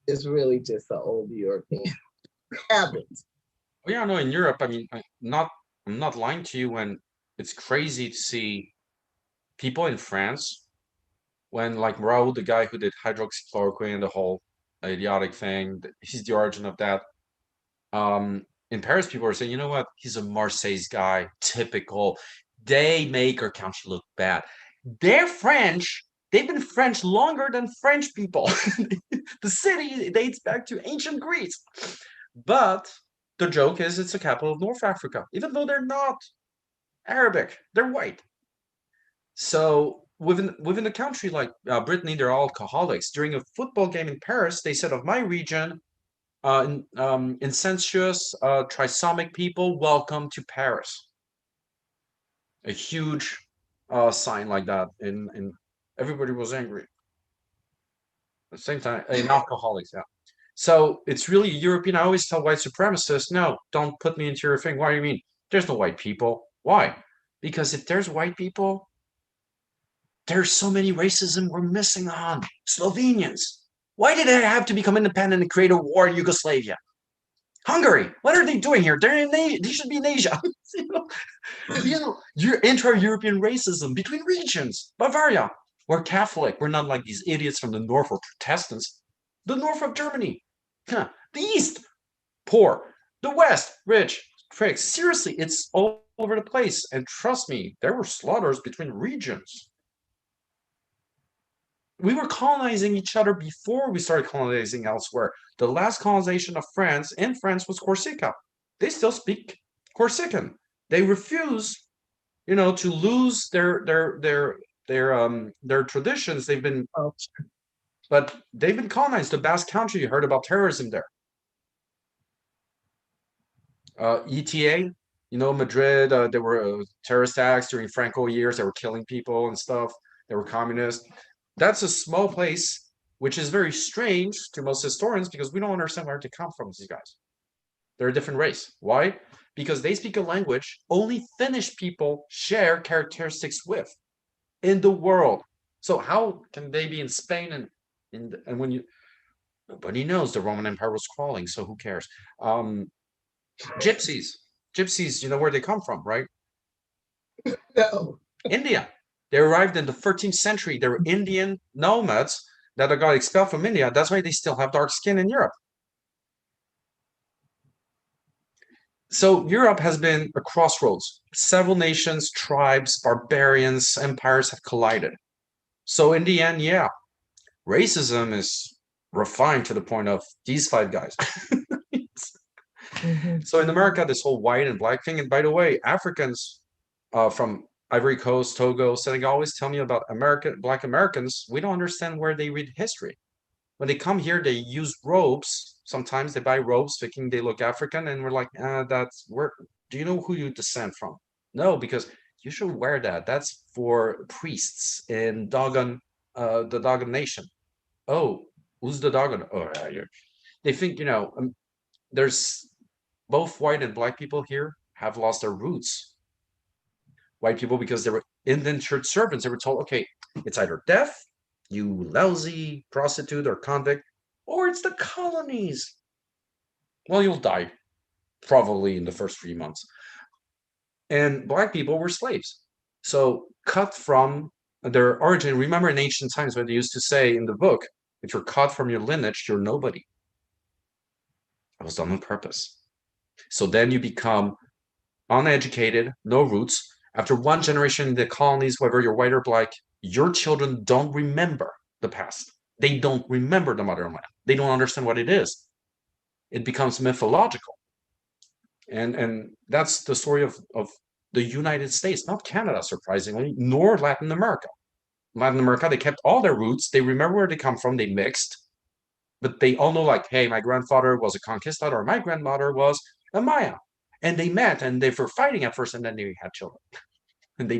is really just an old European habit. Oh, yeah, no, in Europe, I mean, I'm not lying to you when it's crazy to see people in France when like Raoul, the guy who did hydroxychloroquine, the whole idiotic thing, he's the origin of that. In Paris, people are saying, you know what? He's a Marseille guy, typical. They make our country look bad. They're French. They've been French longer than French people. The city dates back to ancient Greece. But the joke is it's the capital of North Africa, even though they're not Arabic, they're white. So within the country like Brittany, they're all alcoholics. During a football game in Paris, they said of my region, insensuous, trisomic people, welcome to Paris. A huge sign like that, in everybody was angry. At the same time, in alcoholics, yeah. So it's really European. I always tell white supremacists, no, don't put me into your thing. Why do you mean? There's no white people. Why? Because if there's white people, there's so many racism we're missing on. Slovenians. Why did they have to become independent and create a war in Yugoslavia? Hungary. What are they doing here? They're in Asia. They should be in Asia. You're intra-European racism between regions. Bavaria. We're Catholic. We're not like these idiots from the north or Protestants. The north of Germany. Huh. The east, poor. The west, rich. Pricks. Seriously, it's all over the place. And trust me, there were slaughters between regions. We were colonizing each other before we started colonizing elsewhere. The last colonization of France in France was Corsica. They still speak Corsican. They refuse, to lose their traditions. But they've been colonized. The Basque Country, you heard about terrorism there. ETA, Madrid. There were terrorist acts during Franco years. They were killing people and stuff. They were communist. That's a small place, which is very strange to most historians because we don't understand where they come from, these guys. They're a different race. Why? Because they speak a language only Finnish people share characteristics with in the world. So how can they be in Spain and when nobody knows the Roman Empire was crawling, so who cares? Gypsies, you know where they come from, right? No. India. They arrived in the 13th century. They were Indian nomads that got expelled from India. That's why they still have dark skin in Europe. So Europe has been a crossroads. Several nations, tribes, barbarians, empires have collided. So in the end, yeah, racism is refined to the point of these five guys. So in America, this whole white and black thing, and by the way, Africans from Ivory Coast, Togo, Senegal always tell me about Black Americans. We don't understand where they read history. When they come here, they use robes. Sometimes they buy robes thinking they look African, and we're like, that's where. Do you know who you descend from? No, because you should wear that. That's for priests in the Dogon nation. Oh, who's the Dogon? Oh, they think there's both white and black people here have lost their roots. White people because they were indentured servants. They were told, okay, it's either death, you lousy prostitute or convict, or it's the colonies. Well, you'll die probably in the first 3 months. And black people were slaves. So cut from their origin. Remember in ancient times when they used to say in the book, if you're cut from your lineage, you're nobody. That was done on purpose. So then you become uneducated, no roots. After one generation in the colonies, whether you're white or black, your children don't remember the past. They don't remember the motherland. They don't understand what it is. It becomes mythological. And that's the story of the United States, not Canada, surprisingly, nor Latin America. Latin America, they kept all their roots. They remember where they come from. They mixed. But they all know, like, hey, my grandfather was a conquistador. My grandmother was a Maya. And they met and they were fighting at first, and then they had children. And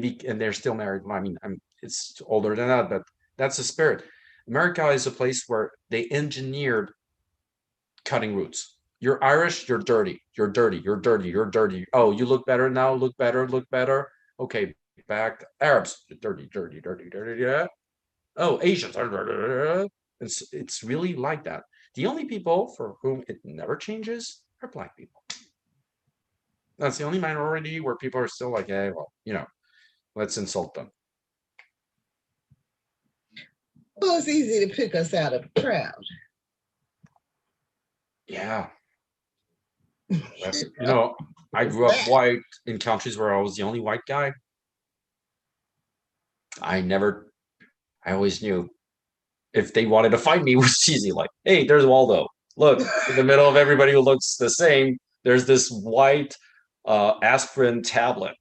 they're still married. I mean, it's older than that, but that's the spirit. America is a place where they engineered cutting roots. You're Irish, you're dirty, you're dirty, you're dirty, you're dirty. Oh, you look better now, look better, look better. Okay, back. Arabs, dirty, dirty, dirty, dirty, yeah. Oh, Asians, it's really like that. The only people for whom it never changes are black people. That's the only minority where people are still like, hey, well, let's insult them. Well, it's easy to pick us out of a crowd. Yeah. I grew up white in countries where I was the only white guy. I always knew if they wanted to fight me, it was easy. Like, hey, there's Waldo. Look, in the middle of everybody who looks the same, there's this white aspirin tablet.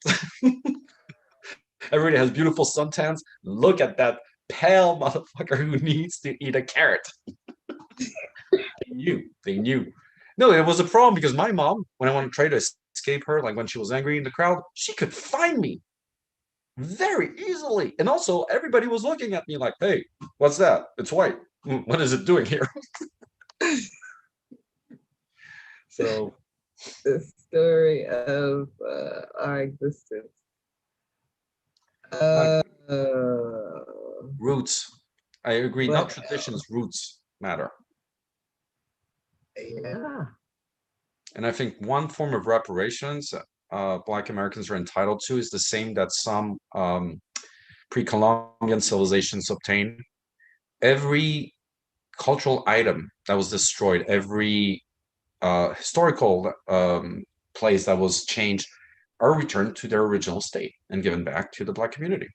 Everybody has beautiful suntans. Look at that pale motherfucker who needs to eat a carrot. They knew. No, it was a problem because my mom, when I wanted to try to escape her, like when she was angry in the crowd, she could find me very easily. And also, everybody was looking at me like, hey, what's that? It's white. What is it doing here? So the story of our existence. uh, Uh, roots. I agree. Not what traditions, else? roots matter. Yeah. And I think one form of reparations Black Americans are entitled to is the same that some pre-Columbian civilizations obtained. Every cultural item that was destroyed, every historical place that was changed, are returned to their original state and given back to the Black community.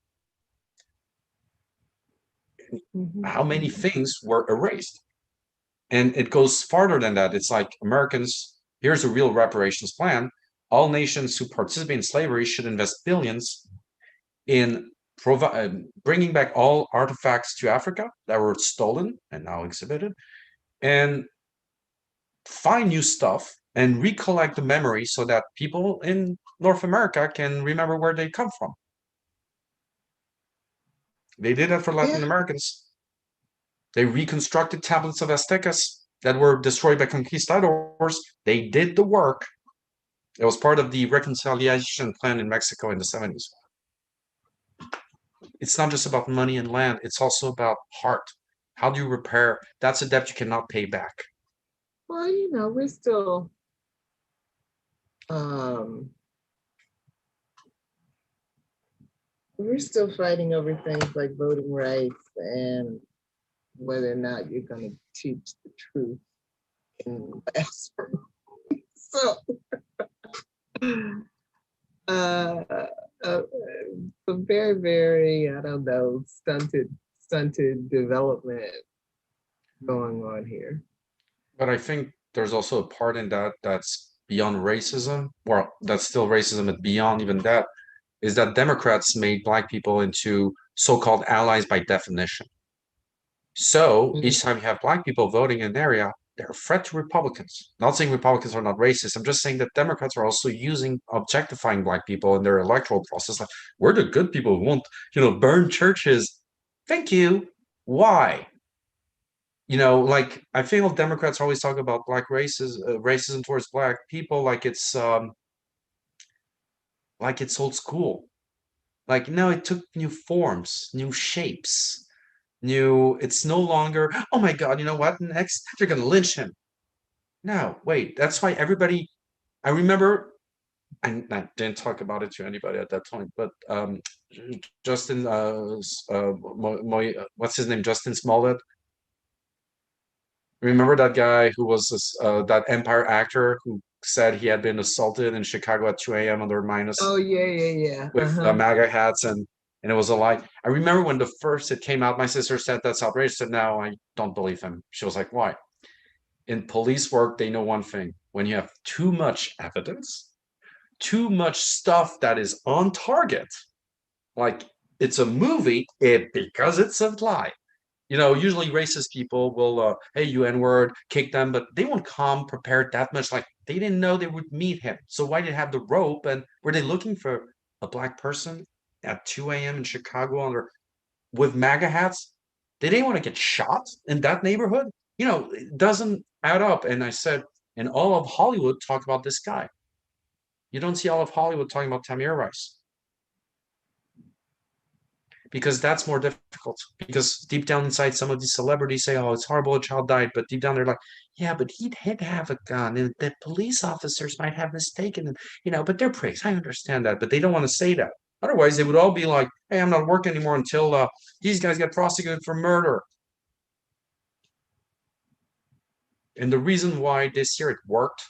Mhm, How many mhm. things were erased? And it goes farther than that. It's like Americans, here's a real reparations plan. All nations who participate in slavery should invest billions in bringing back all artifacts to Africa that were stolen and now exhibited, and find new stuff and recollect the memory so that people in North America can remember where they come from. They did that for Latin Yeah, Americans. They reconstructed tablets of Aztecas that were destroyed by conquistadors. They did the work. It was part of the reconciliation plan in Mexico in the 70s. It's not just about money and land, it's also about heart. How do you repair? That's a debt you cannot pay back. well, um we're still fighting over things like voting rights and whether or not you're going to teach the truth in the classroom. So, uh, uh, some very, very, I don't know, stunted development going on here. But I think there's also a part in that that's beyond racism, or that's still racism, but beyond even that, is that Democrats made Black people into so-called allies by definition. So Mhm. each time you have Black people voting in an area, they're a threat to Republicans. Not saying Republicans are not racist. I'm just saying that Democrats are also using objectifying Black people in their electoral process. Like, we're the good people who won't, burn churches. Thank you. Why? Like I feel Democrats always talk about racism towards Black people like it's old school. Like, no, it took new forms, new shapes, new. It's no longer, oh my God, you know what? Next, they're gonna lynch him. No, wait, that's why everybody. I remember, I didn't talk about it to anybody at that point, but Justin, what's his name? Justin Smollett. Remember that guy who was that Empire actor who said he had been assaulted in Chicago at 2 a.m. under Oh, minus yeah, yeah, yeah. with Uh-huh. MAGA hats, and it was a lie. I remember when the first it came out, my sister said that's outrageous. I said, no, I don't believe him. She was like, why? In police work, they know one thing: when you have too much evidence, too much stuff that is on target, like it's a movie, because it's a lie. Usually racist people will, hey, you N-word, kick them, but they won't come prepared that much. Like they didn't know they would meet him. So why did they have the rope? And were they looking for a Black person at 2 a.m. in Chicago with MAGA hats? Did they want to get shot in that neighborhood? It doesn't add up. And I said, and all of Hollywood talk about this guy. You don't see all of Hollywood talking about Tamir Rice because that's more difficult. Because deep down inside, some of these celebrities say, "Oh, it's horrible, a child died," but deep down they're like, "Yeah, but he did have a gun, and the police officers might have mistaken him, But they're pricks. I understand that, but they don't want to say that. Otherwise, they would all be like, "Hey, I'm not working anymore until these guys get prosecuted for murder." And the reason why this year it worked,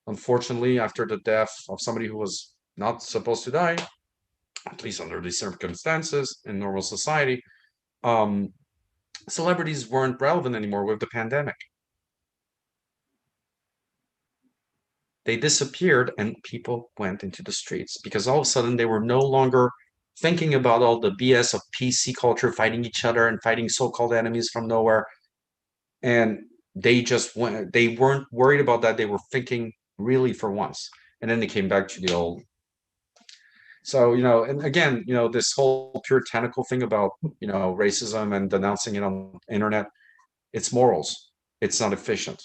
unfortunately, after the death of somebody who was not supposed to die, at least under these circumstances in normal society, um, celebrities weren't relevant anymore with the pandemic. They disappeared and people went into the streets because all of a sudden they were no longer thinking about all the BS of PC culture, fighting each other and fighting so-called enemies from nowhere. And they weren't worried about that. They were thinking really for once. And then they came back to the old. So, and again, this whole puritanical thing about, racism and denouncing it on the internet, it's morals. It's not efficient.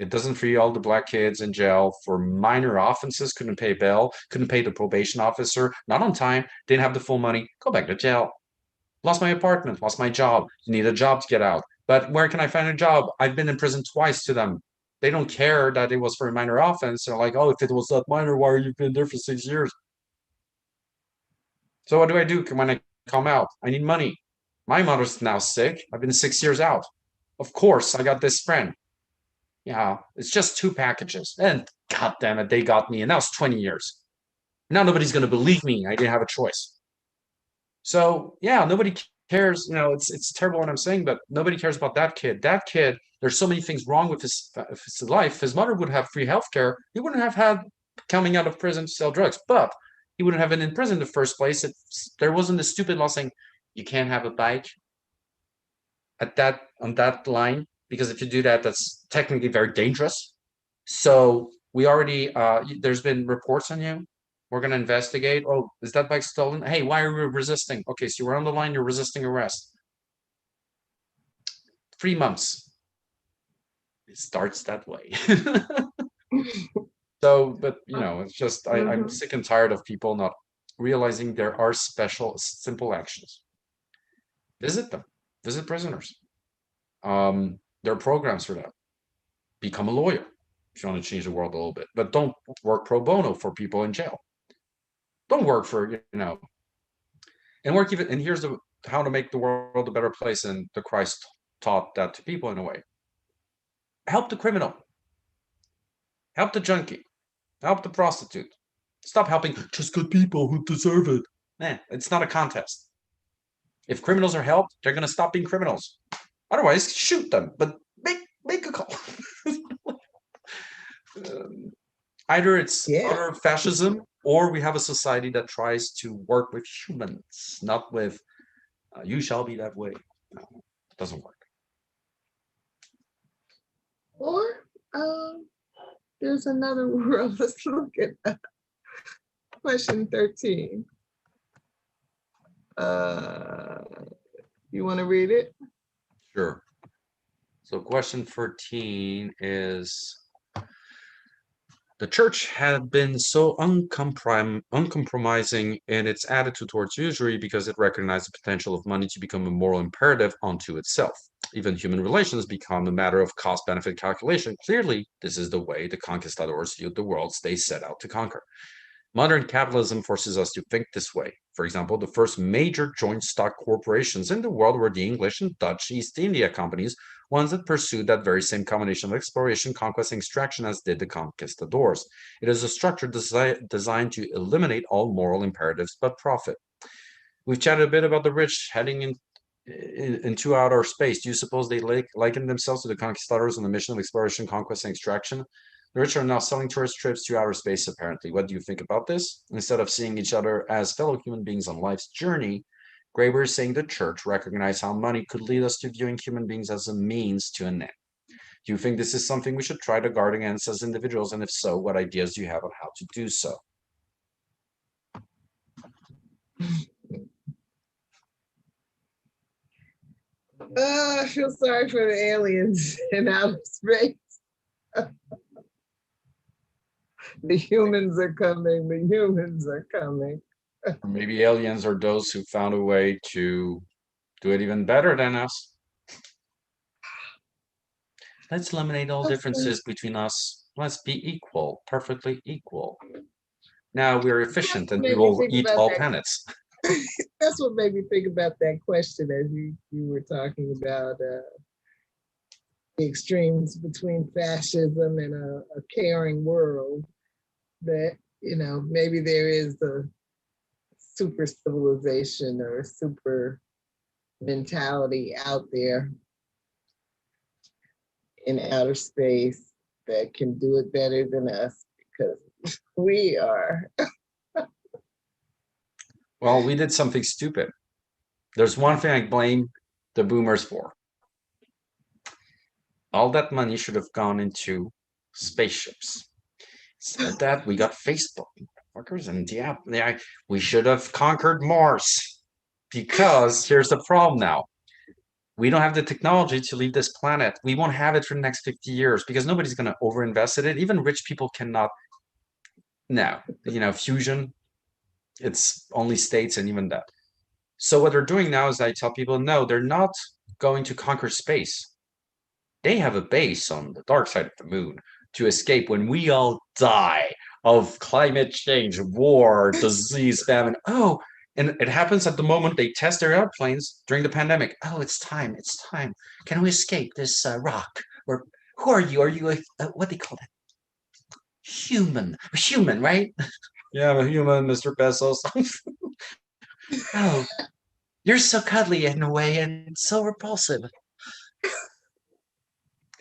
It doesn't free all the black kids in jail for minor offenses, couldn't pay bail, couldn't pay the probation officer, not on time, didn't have the full money, go back to jail. Lost my apartment, lost my job, you need a job to get out. But where can I find a job? I've been in prison twice to them. They don't care that it was for a minor offense. They're like, oh, if it was that minor, why are you been there for 6 years? So what do I do when I come out? I need money. My mother's now sick. I've been 6 years out. Of course, I got this friend. Yeah, it's just 2 packages. And god damn it, they got me. And that was 20 years. Now nobody's going to believe me. I didn't have a choice. So yeah, nobody cares. It's terrible what I'm saying, but nobody cares about that kid. That kid, there's so many things wrong with his life. His mother would have free healthcare. He wouldn't have had coming out of prison to sell drugs, but he wouldn't have been in prison in the first place if there wasn't the stupid law saying you can't have a bike on that line, because if you do that, that's technically very dangerous. So we already there's been reports on you. We're going to investigate. Oh, is that bike stolen? Hey, why are you resisting? Okay, so you were on the line, you're resisting arrest. 3 months. It starts that way. So, but it's just I'm sick and tired of people not realizing there are special, simple actions. Visit them, visit prisoners. There are programs for that. Become a lawyer if you want to change the world a little bit, but don't work pro bono for people in jail. Don't work for and work even. And here's how to make the world a better place. And the Christ taught that to people in a way. Help the criminal. Help the junkie. Help the prostitute. Stop helping just good people who deserve it. Man, it's not a contest. If criminals are helped, they're going to stop being criminals. Otherwise, shoot them, but make a call. Either it's utter fascism, or we have a society that tries to work with humans, not with you shall be that way. No, it doesn't work. Or there's another world. Let's look at question 13. You want to read it? Sure. So question 13 is, the church had been so uncompromising in its attitude towards usury because it recognized the potential of money to become a moral imperative unto itself. Even human relations become a matter of cost-benefit calculation. Clearly, this is the way the conquistadors viewed the worlds they set out to conquer. Modern capitalism forces us to think this way. For example, the first major joint stock corporations in the world were the English and Dutch East India companies, ones that pursued that very same combination of exploration, conquest, and extraction as did the conquistadors. It is a structure designed to eliminate all moral imperatives but profit. We've chatted a bit about the rich heading into outer space. Do you suppose they liken themselves to the conquistadors on the mission of exploration, conquest, and extraction? The rich are now selling tourist trips to outer space, apparently. What do you think about this? Instead of seeing each other as fellow human beings on life's journey, Graeber is saying the church recognized how money could lead us to viewing human beings as a means to an end. Do you think this is something we should try to guard against as individuals? And if so, what ideas do you have on how to do so? I feel sorry for the aliens in outer space. The humans are coming. The humans are coming. Or maybe aliens are those who found a way to do it even better than us. Let's eliminate all differences between us. Let's be equal, perfectly equal. Now we're efficient and we will eat all planets. That's what made me think about that question as you were talking about the extremes between fascism and a caring world. That, maybe there is a super civilization or a super mentality out there in outer space that can do it better than us, because we are. Well, we did something stupid. There's one thing I blame the boomers for. All that money should have gone into spaceships. Instead of that, we got Facebook. And yeah, we should have conquered Mars. Because here's the problem now. We don't have the technology to leave this planet. We won't have it for the next 50 years because nobody's going to overinvest in it. Even rich people cannot. No, fusion, it's only states and even that. So what they're doing now is I tell people, no, they're not going to conquer space. They have a base on the dark side of the moon to escape when we all die of climate change, war, disease, famine. Oh, and it happens at the moment they test their airplanes during the pandemic. Oh, it's time. It's time. Can we escape this rock? Or who are you? Are you what do they call it? Human, right? Yeah, I'm a human, Mr. Bezos. Oh, you're so cuddly in a way and so repulsive.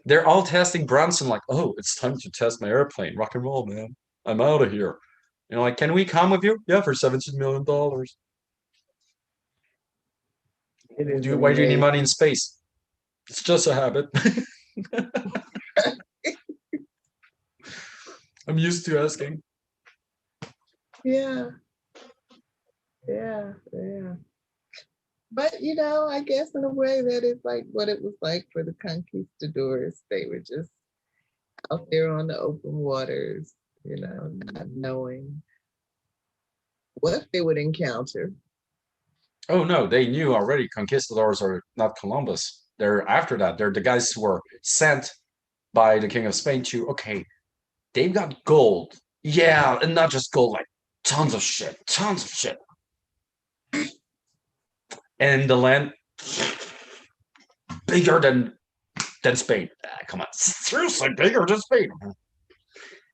They're all testing Brunson like, oh, it's time to test my airplane. Rock and roll, man. I'm out of here. Like, can we come with you? Yeah, for $17 million. It is Why do you need amazing. money in space? It's just a habit. I'm used to asking. Yeah, yeah. But I guess in a way that is like what it was like for the conquistadors. They were just out there on the open waters, not knowing what they would encounter. Oh no, they knew already. Conquistadors are not Columbus. They're after that. They're the guys who were sent by the King of Spain to, okay, they've got gold. Yeah, and not just gold, like tons of shit, tons of shit. And the land bigger than Spain. Come on, seriously, bigger than Spain.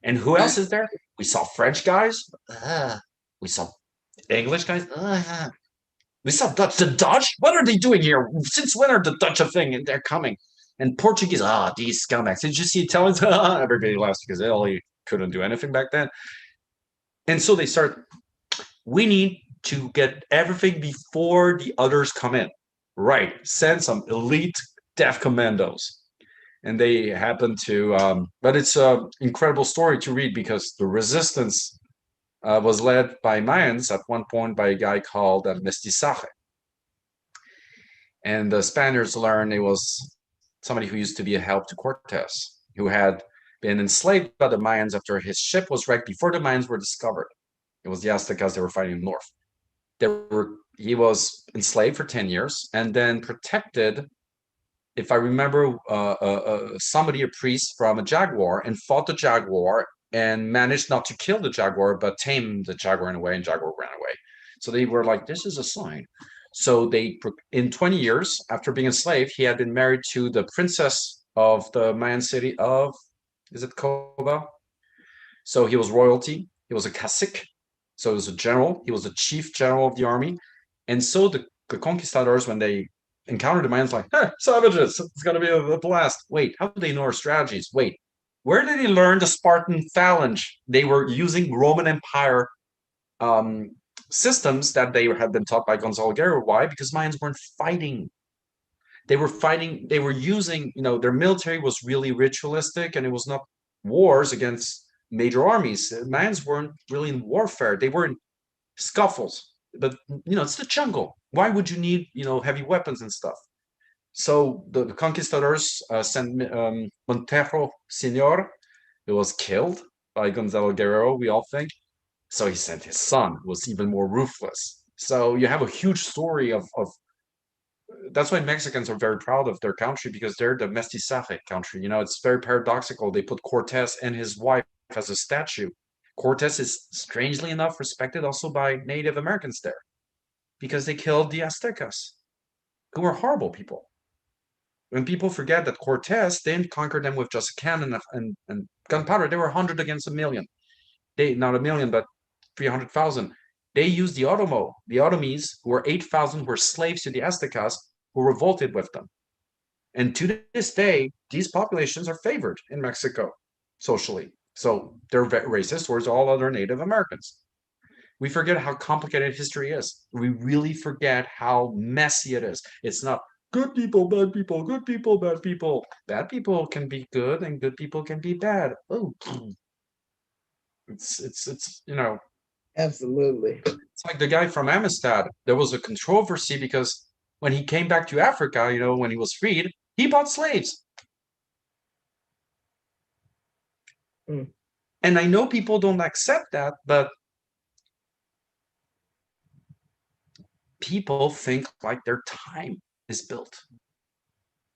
And who else is there? We saw French guys. We saw English guys. We saw Dutch. The Dutch? What are they doing here? Since when are the Dutch a thing? And they're coming. And Portuguese. These scumbags. Did you see Italians? Everybody laughs because they only couldn't do anything back then. And so they start. We need to get everything before the others come in. Right. Send some elite deaf commandos. And they happen to, but it's an incredible story to read because the resistance was led by Mayans at one point by a guy called Mestizaje. And the Spaniards learned it was somebody who used to be a help to Cortes, who had been enslaved by the Mayans after his ship was wrecked before the Mayans were discovered. It was the Aztecas they were fighting north. He was enslaved for 10 years and then protected, if I remember, somebody, a priest from a jaguar, and fought the jaguar and managed not to kill the jaguar, but tame the jaguar in a way, and jaguar ran away. So they were like, this is a sign. So in 20 years after being enslaved, he had been married to the princess of the Mayan city of, is it Koba? So he was royalty. He was a cacique. So he was a general. He was the chief general of the army. And so the conquistadors, when they encountered the Mayans, like, hey, savages, it's going to be a blast. Wait, how do they know our strategies? Wait, where did they learn the Spartan phalanx? They were using Roman Empire um, systems that they had been taught by Gonzalo Guerrero. Why? Because Mayans weren't fighting. They were fighting, they were using, their military was really ritualistic and it was not wars against major armies. Mayans weren't really in warfare. They were in scuffles. But, it's the jungle. Why would you need, heavy weapons and stuff? So the conquistadors sent Montero Senor, who was killed by Gonzalo Guerrero, we all think. So he sent his son, who was even more ruthless. So you have a huge story of that's why Mexicans are very proud of their country because they're the mestizaje country. It's very paradoxical. They put Cortes and his wife as a statue. Cortes is strangely enough respected also by Native Americans there because they killed the Aztecas, who were horrible people. When people forget that Cortes didn't conquer them with just a cannon and gunpowder, they were 100 against a million. They not a million, but 300,000. They used the Otomies, who were 8,000, who were slaves to the Aztecas, who revolted with them. And to this day, these populations are favored in Mexico socially. So they're racist towards all other Native Americans. We forget how complicated history is. We really forget how messy it is. It's not good people, bad people, good people, bad people. Bad people can be good and good people can be bad. Oh, Absolutely. it's like the guy from Amistad. There was a controversy because When he came back to Africa, when he was freed, he bought slaves. Mm. And I know people don't accept that, but people think like their time is built.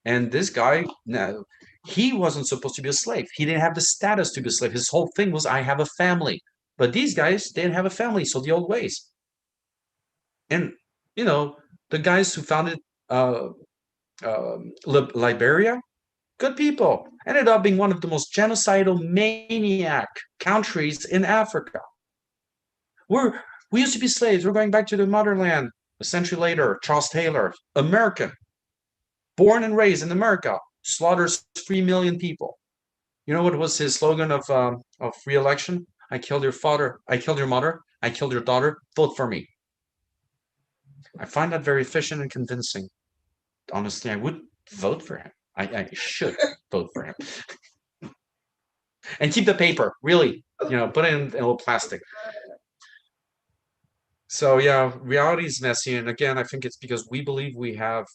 And this guy, no, he wasn't supposed to be a slave. He didn't have the status to be a slave. His whole thing was, I have a family. But these guys didn't have a family, so the old ways. And, the guys who founded Liberia, good people, ended up being one of the most genocidal maniac countries in Africa. We used to be slaves. We're going back to the motherland. A century later, Charles Taylor, American, born and raised in America, slaughters 3 million people. You know what was his slogan of re-election? I killed your father. I killed your mother. I killed your daughter. Vote for me. I find that very efficient and convincing. Honestly, I would vote for him. I should vote for him. And keep the paper, really. Put it in a little plastic. So yeah, reality is messy. And again, I think it's because we believe we have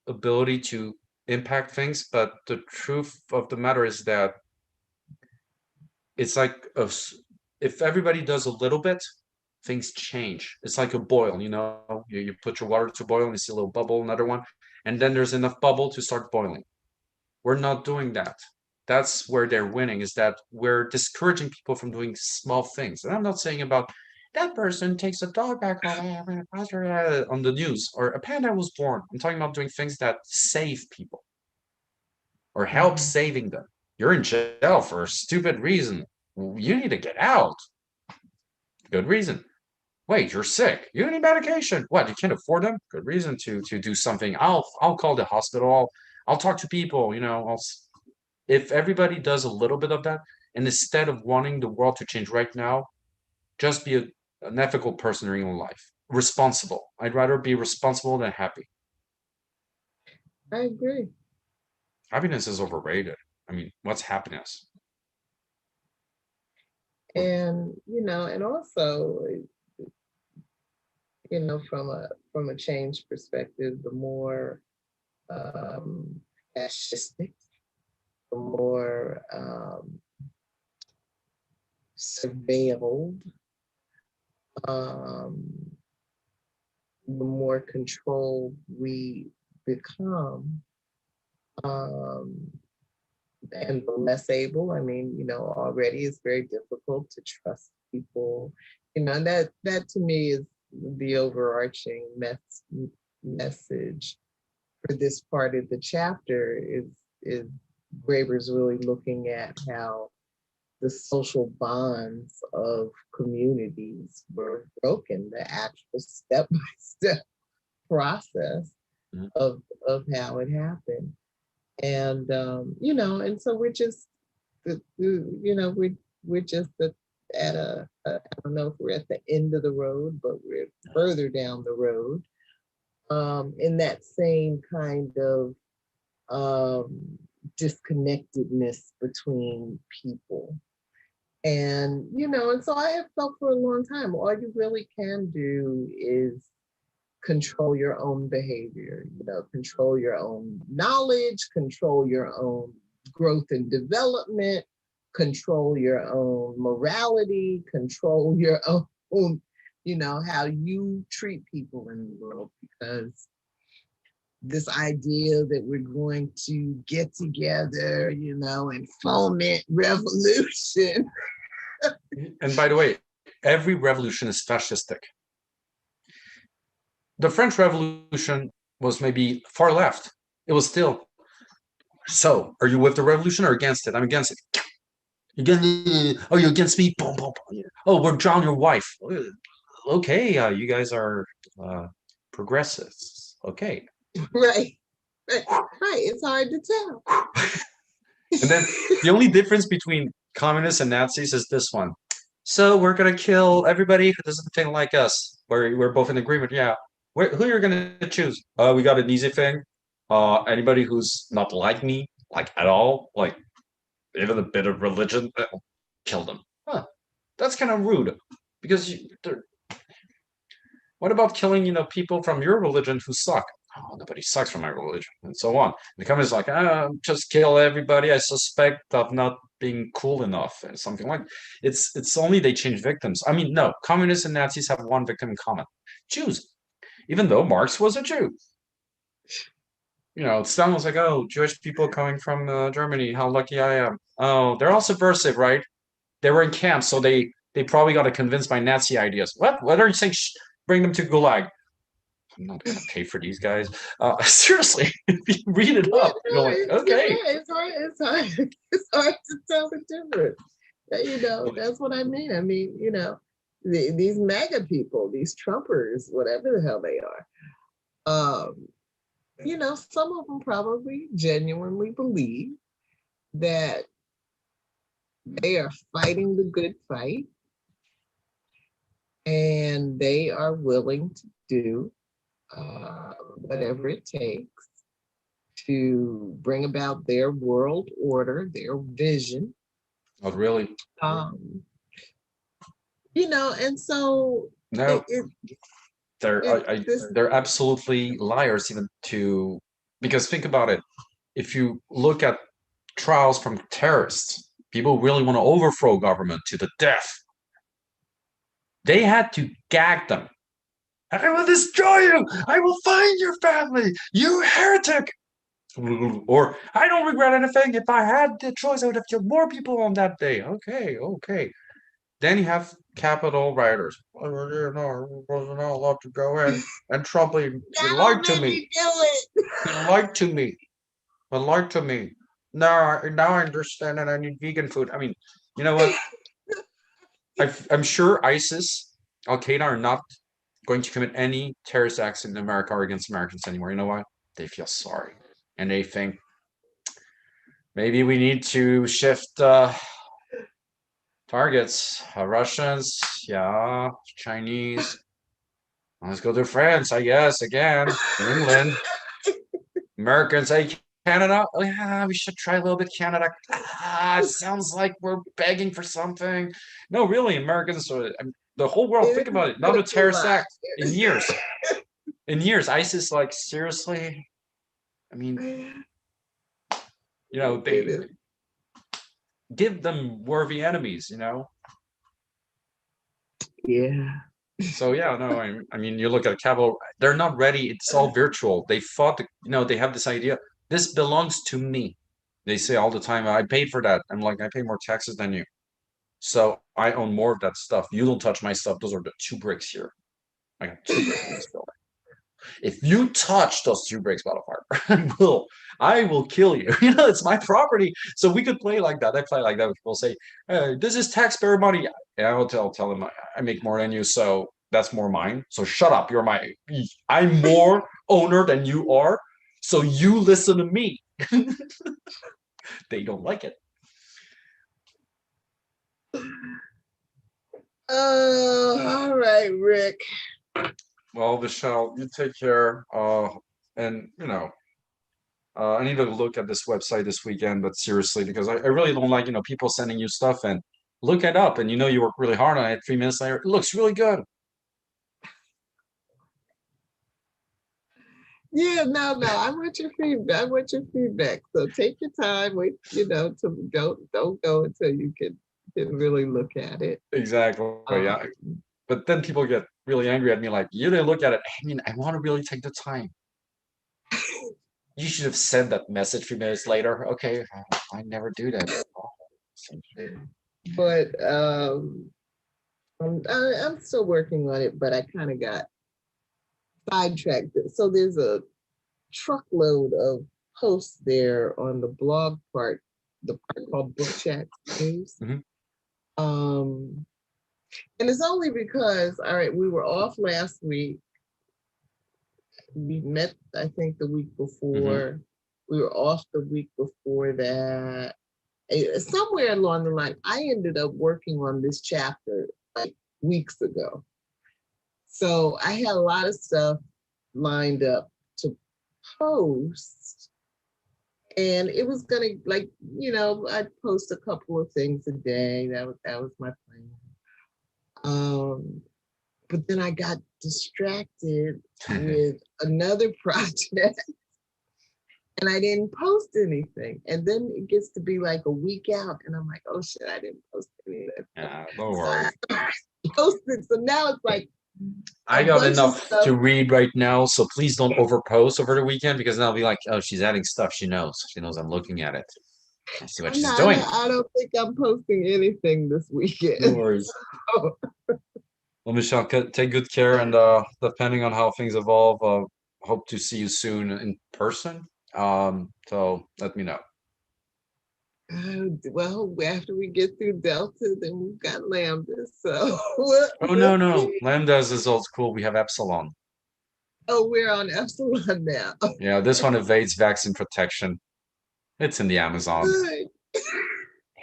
ability to impact things, but the truth of the matter is that it's like if everybody does a little bit, things change. It's like a boil, you put your water to boil and you see a little bubble, another one, and then there's enough bubble to start boiling. We're not doing that. That's where they're winning, is that we're discouraging people from doing small things. And I'm not saying about that person takes a dog back home on the news, or a panda was born. I'm talking about doing things that save people or help Mhm. saving them. You're in jail for a stupid reason. You need to get out. Good reason. Wait, you're sick. You need medication. What? You can't afford them? Good reason to do something. I'll call the hospital. I'll talk to people. If everybody does a little bit of that, and instead of wanting the world to change right now, just be an ethical person in your life. Responsible. I'd rather be responsible than happy. I agree. Happiness is overrated. I mean, what's happiness? And and also, from a change perspective, the more fascistic, the more surveilled, um, the more controlled we become, um, and the less able. I mean, already it's very difficult to trust people. And that to me is the overarching message for this part of the chapter is Graeber's really looking at how the social bonds of communities were broken, the actual step by step process Mhm. of how it happened. And and so we're just we're just at I don't know if we're at the end of the road, but we're further down the road, in that same kind of um, disconnectedness between people. And so I have felt for a long time, all you really can do is control your own behavior, control your own knowledge, control your own growth and development, control your own morality, control your own, how you treat people in the world. Because this idea that we're going to get together, and foment revolution. And by the way, every revolution is fascistic. The French Revolution was maybe far left. It was still. So, are you with the revolution or against it? I'm against it. Oh, you're against me? Boom, boom, boom. Oh, we're drown your wife. Okay, you guys are progressives. Okay. Right. Right. It's hard to tell. And then the only difference between communists and Nazis is this one. So we're gonna kill everybody who doesn't think like us. We're both in agreement. Yeah. Who you're gonna choose? We got an easy thing. Anybody who's not like me, like at all, like even a bit of religion, kill them. Huh. That's kind of rude. Because what about killing, people from your religion who suck? oh, nobody sucks for my religion, and so on. And the communists like, just kill everybody I suspect of not being cool enough, and something like. It's only they change victims. I mean, no, communists and Nazis have one victim in common: Jews. Even though Marx was a Jew, it sounds like, oh, Jewish people coming from Germany, how lucky I am. Oh, they're all subversive, right? They were in camps, so they probably got convinced by Nazi ideas. What are you saying? Bring them to Gulag. I'm not gonna pay for these guys. Seriously, if you read it Yeah, up, you're no, like, you're okay. right. It's hard to tell the difference. That's what I mean. I mean, these MAGA people, these Trumpers, whatever the hell they are, some of them probably genuinely believe that they are fighting the good fight and they are willing to do whatever it takes to bring about their world order, their vision. Not really. Um, and so No, it they're it this they're absolutely liars, even to because think about it. If you look at trials from terrorists, people really want to overthrow government to the death. They had to gag them. I will destroy you. I will find your family. You heretic. Or I don't regret anything. If I had the choice, I would have killed more people on that day. Okay, okay. Then you have Capitol rioters. Oh, you know, I wasn't allowed to go in. And Trump, he don't lied to make me. me do it. He lied to me. He lied to me. Now I understand and I need vegan food. I mean, you know what? I'm sure ISIS, Al Qaeda are not going to commit any terrorist acts in America or against Americans anymore. You know why? They feel sorry. And they think maybe we need to shift targets. Russians, yeah, Chinese. Let's go to France, I guess, again. England. Americans, hey, Canada. Oh, yeah, we should try a little bit Canada. It sounds like we're begging for something. No, really, Americans, the whole world, think about it. Not a terrorist act in years. In years, ISIS, like, seriously? I mean, they give them worthy enemies. Yeah. So yeah, no, I mean, you look at Capital, they're not ready. It's all virtual. They fought, they have this idea. This belongs to me. They say all the time, I paid for that. I'm like, I pay more taxes than you. So I own more of that stuff. You don't touch my stuff. Those are the two bricks here. I got two bricks in this building. If you touch those two bricks, motherfucker, I will kill you. It's my property. So we could play like that. I play like that when people say, hey, this is taxpayer money. And I will tell them I make more than you, so that's more mine. So shut up. I'm more owner than you are. So you listen to me. They don't like it. All right, Rick. Well, Michelle, you take care. And I need to look at this website this weekend, but seriously, because I really don't like, people sending you stuff and look it up and you work really hard on it. 3 minutes later, it looks really good. Yeah, no. I want your feedback. I want your feedback. So take your time. Wait, to don't go until you can really look at it. Exactly. Yeah. But then people get really angry at me, like, you didn't look at it. I mean, I want to really take the time. You should have sent that message 3 minutes later. Okay, I never do that. But I'm still working on it, but I kind of got sidetracked. So there's a truckload of posts there on the blog part, the part called Book Chat News. Mm-hmm. And it's only because, all right, we were off last week. We met, I think, the week before. We were off the week before that. Somewhere along the line, I ended up working on this chapter like weeks ago. So I had a lot of stuff lined up to post. And it was gonna I'd post a couple of things a day. That was my plan. but then I got distracted with another project and I didn't post anything. And then it gets to be like a week out and I'm like, oh shit, I didn't post anything. Yeah, don't So I worry. posted. So now it's like I a got bunch of enough stuff. to read right now, so please don't overpost over the weekend because then I'll be like, oh, she's adding stuff she knows. She knows I'm looking at it. I see what she's doing. I don't think I'm posting anything this No weekend. worries. Well, Michelle, take good care, and depending on how things evolve, hope to see you soon in person. So let me know. Well, after we get through Delta, then we've got Lambda. So Oh no, no, Lambdas is old school. We have Epsilon. oh, we're on Epsilon now. Yeah, this one evades vaccine protection. It's in the Amazon. Good.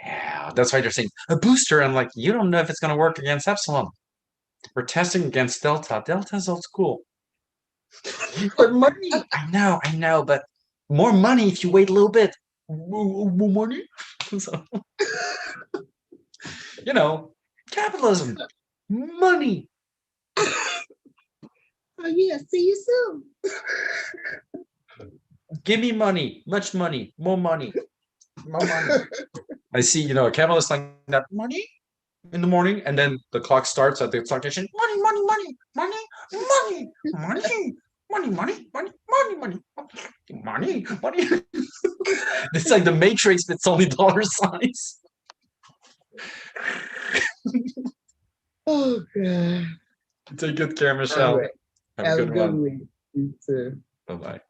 Yeah, that's why they're saying a booster. I'm like, you don't know if it's going to work against Epsilon. We're testing against Delta. Delta's old school. But money. I know, but more money if you wait a little bit. More money. So, capitalism, money. Oh yeah, see you soon. Give me money, much money, more money, more money. I see, a capitalist like that money in the morning, and then the clock starts at the clock station. Money, money, money, money, money, money, money, money, money, money, money, money, money. It's like the Matrix, but it's only dollar signs. Oh god. Take good care, All Michelle. right. Have a Have a good good one. week. You too. Bye bye.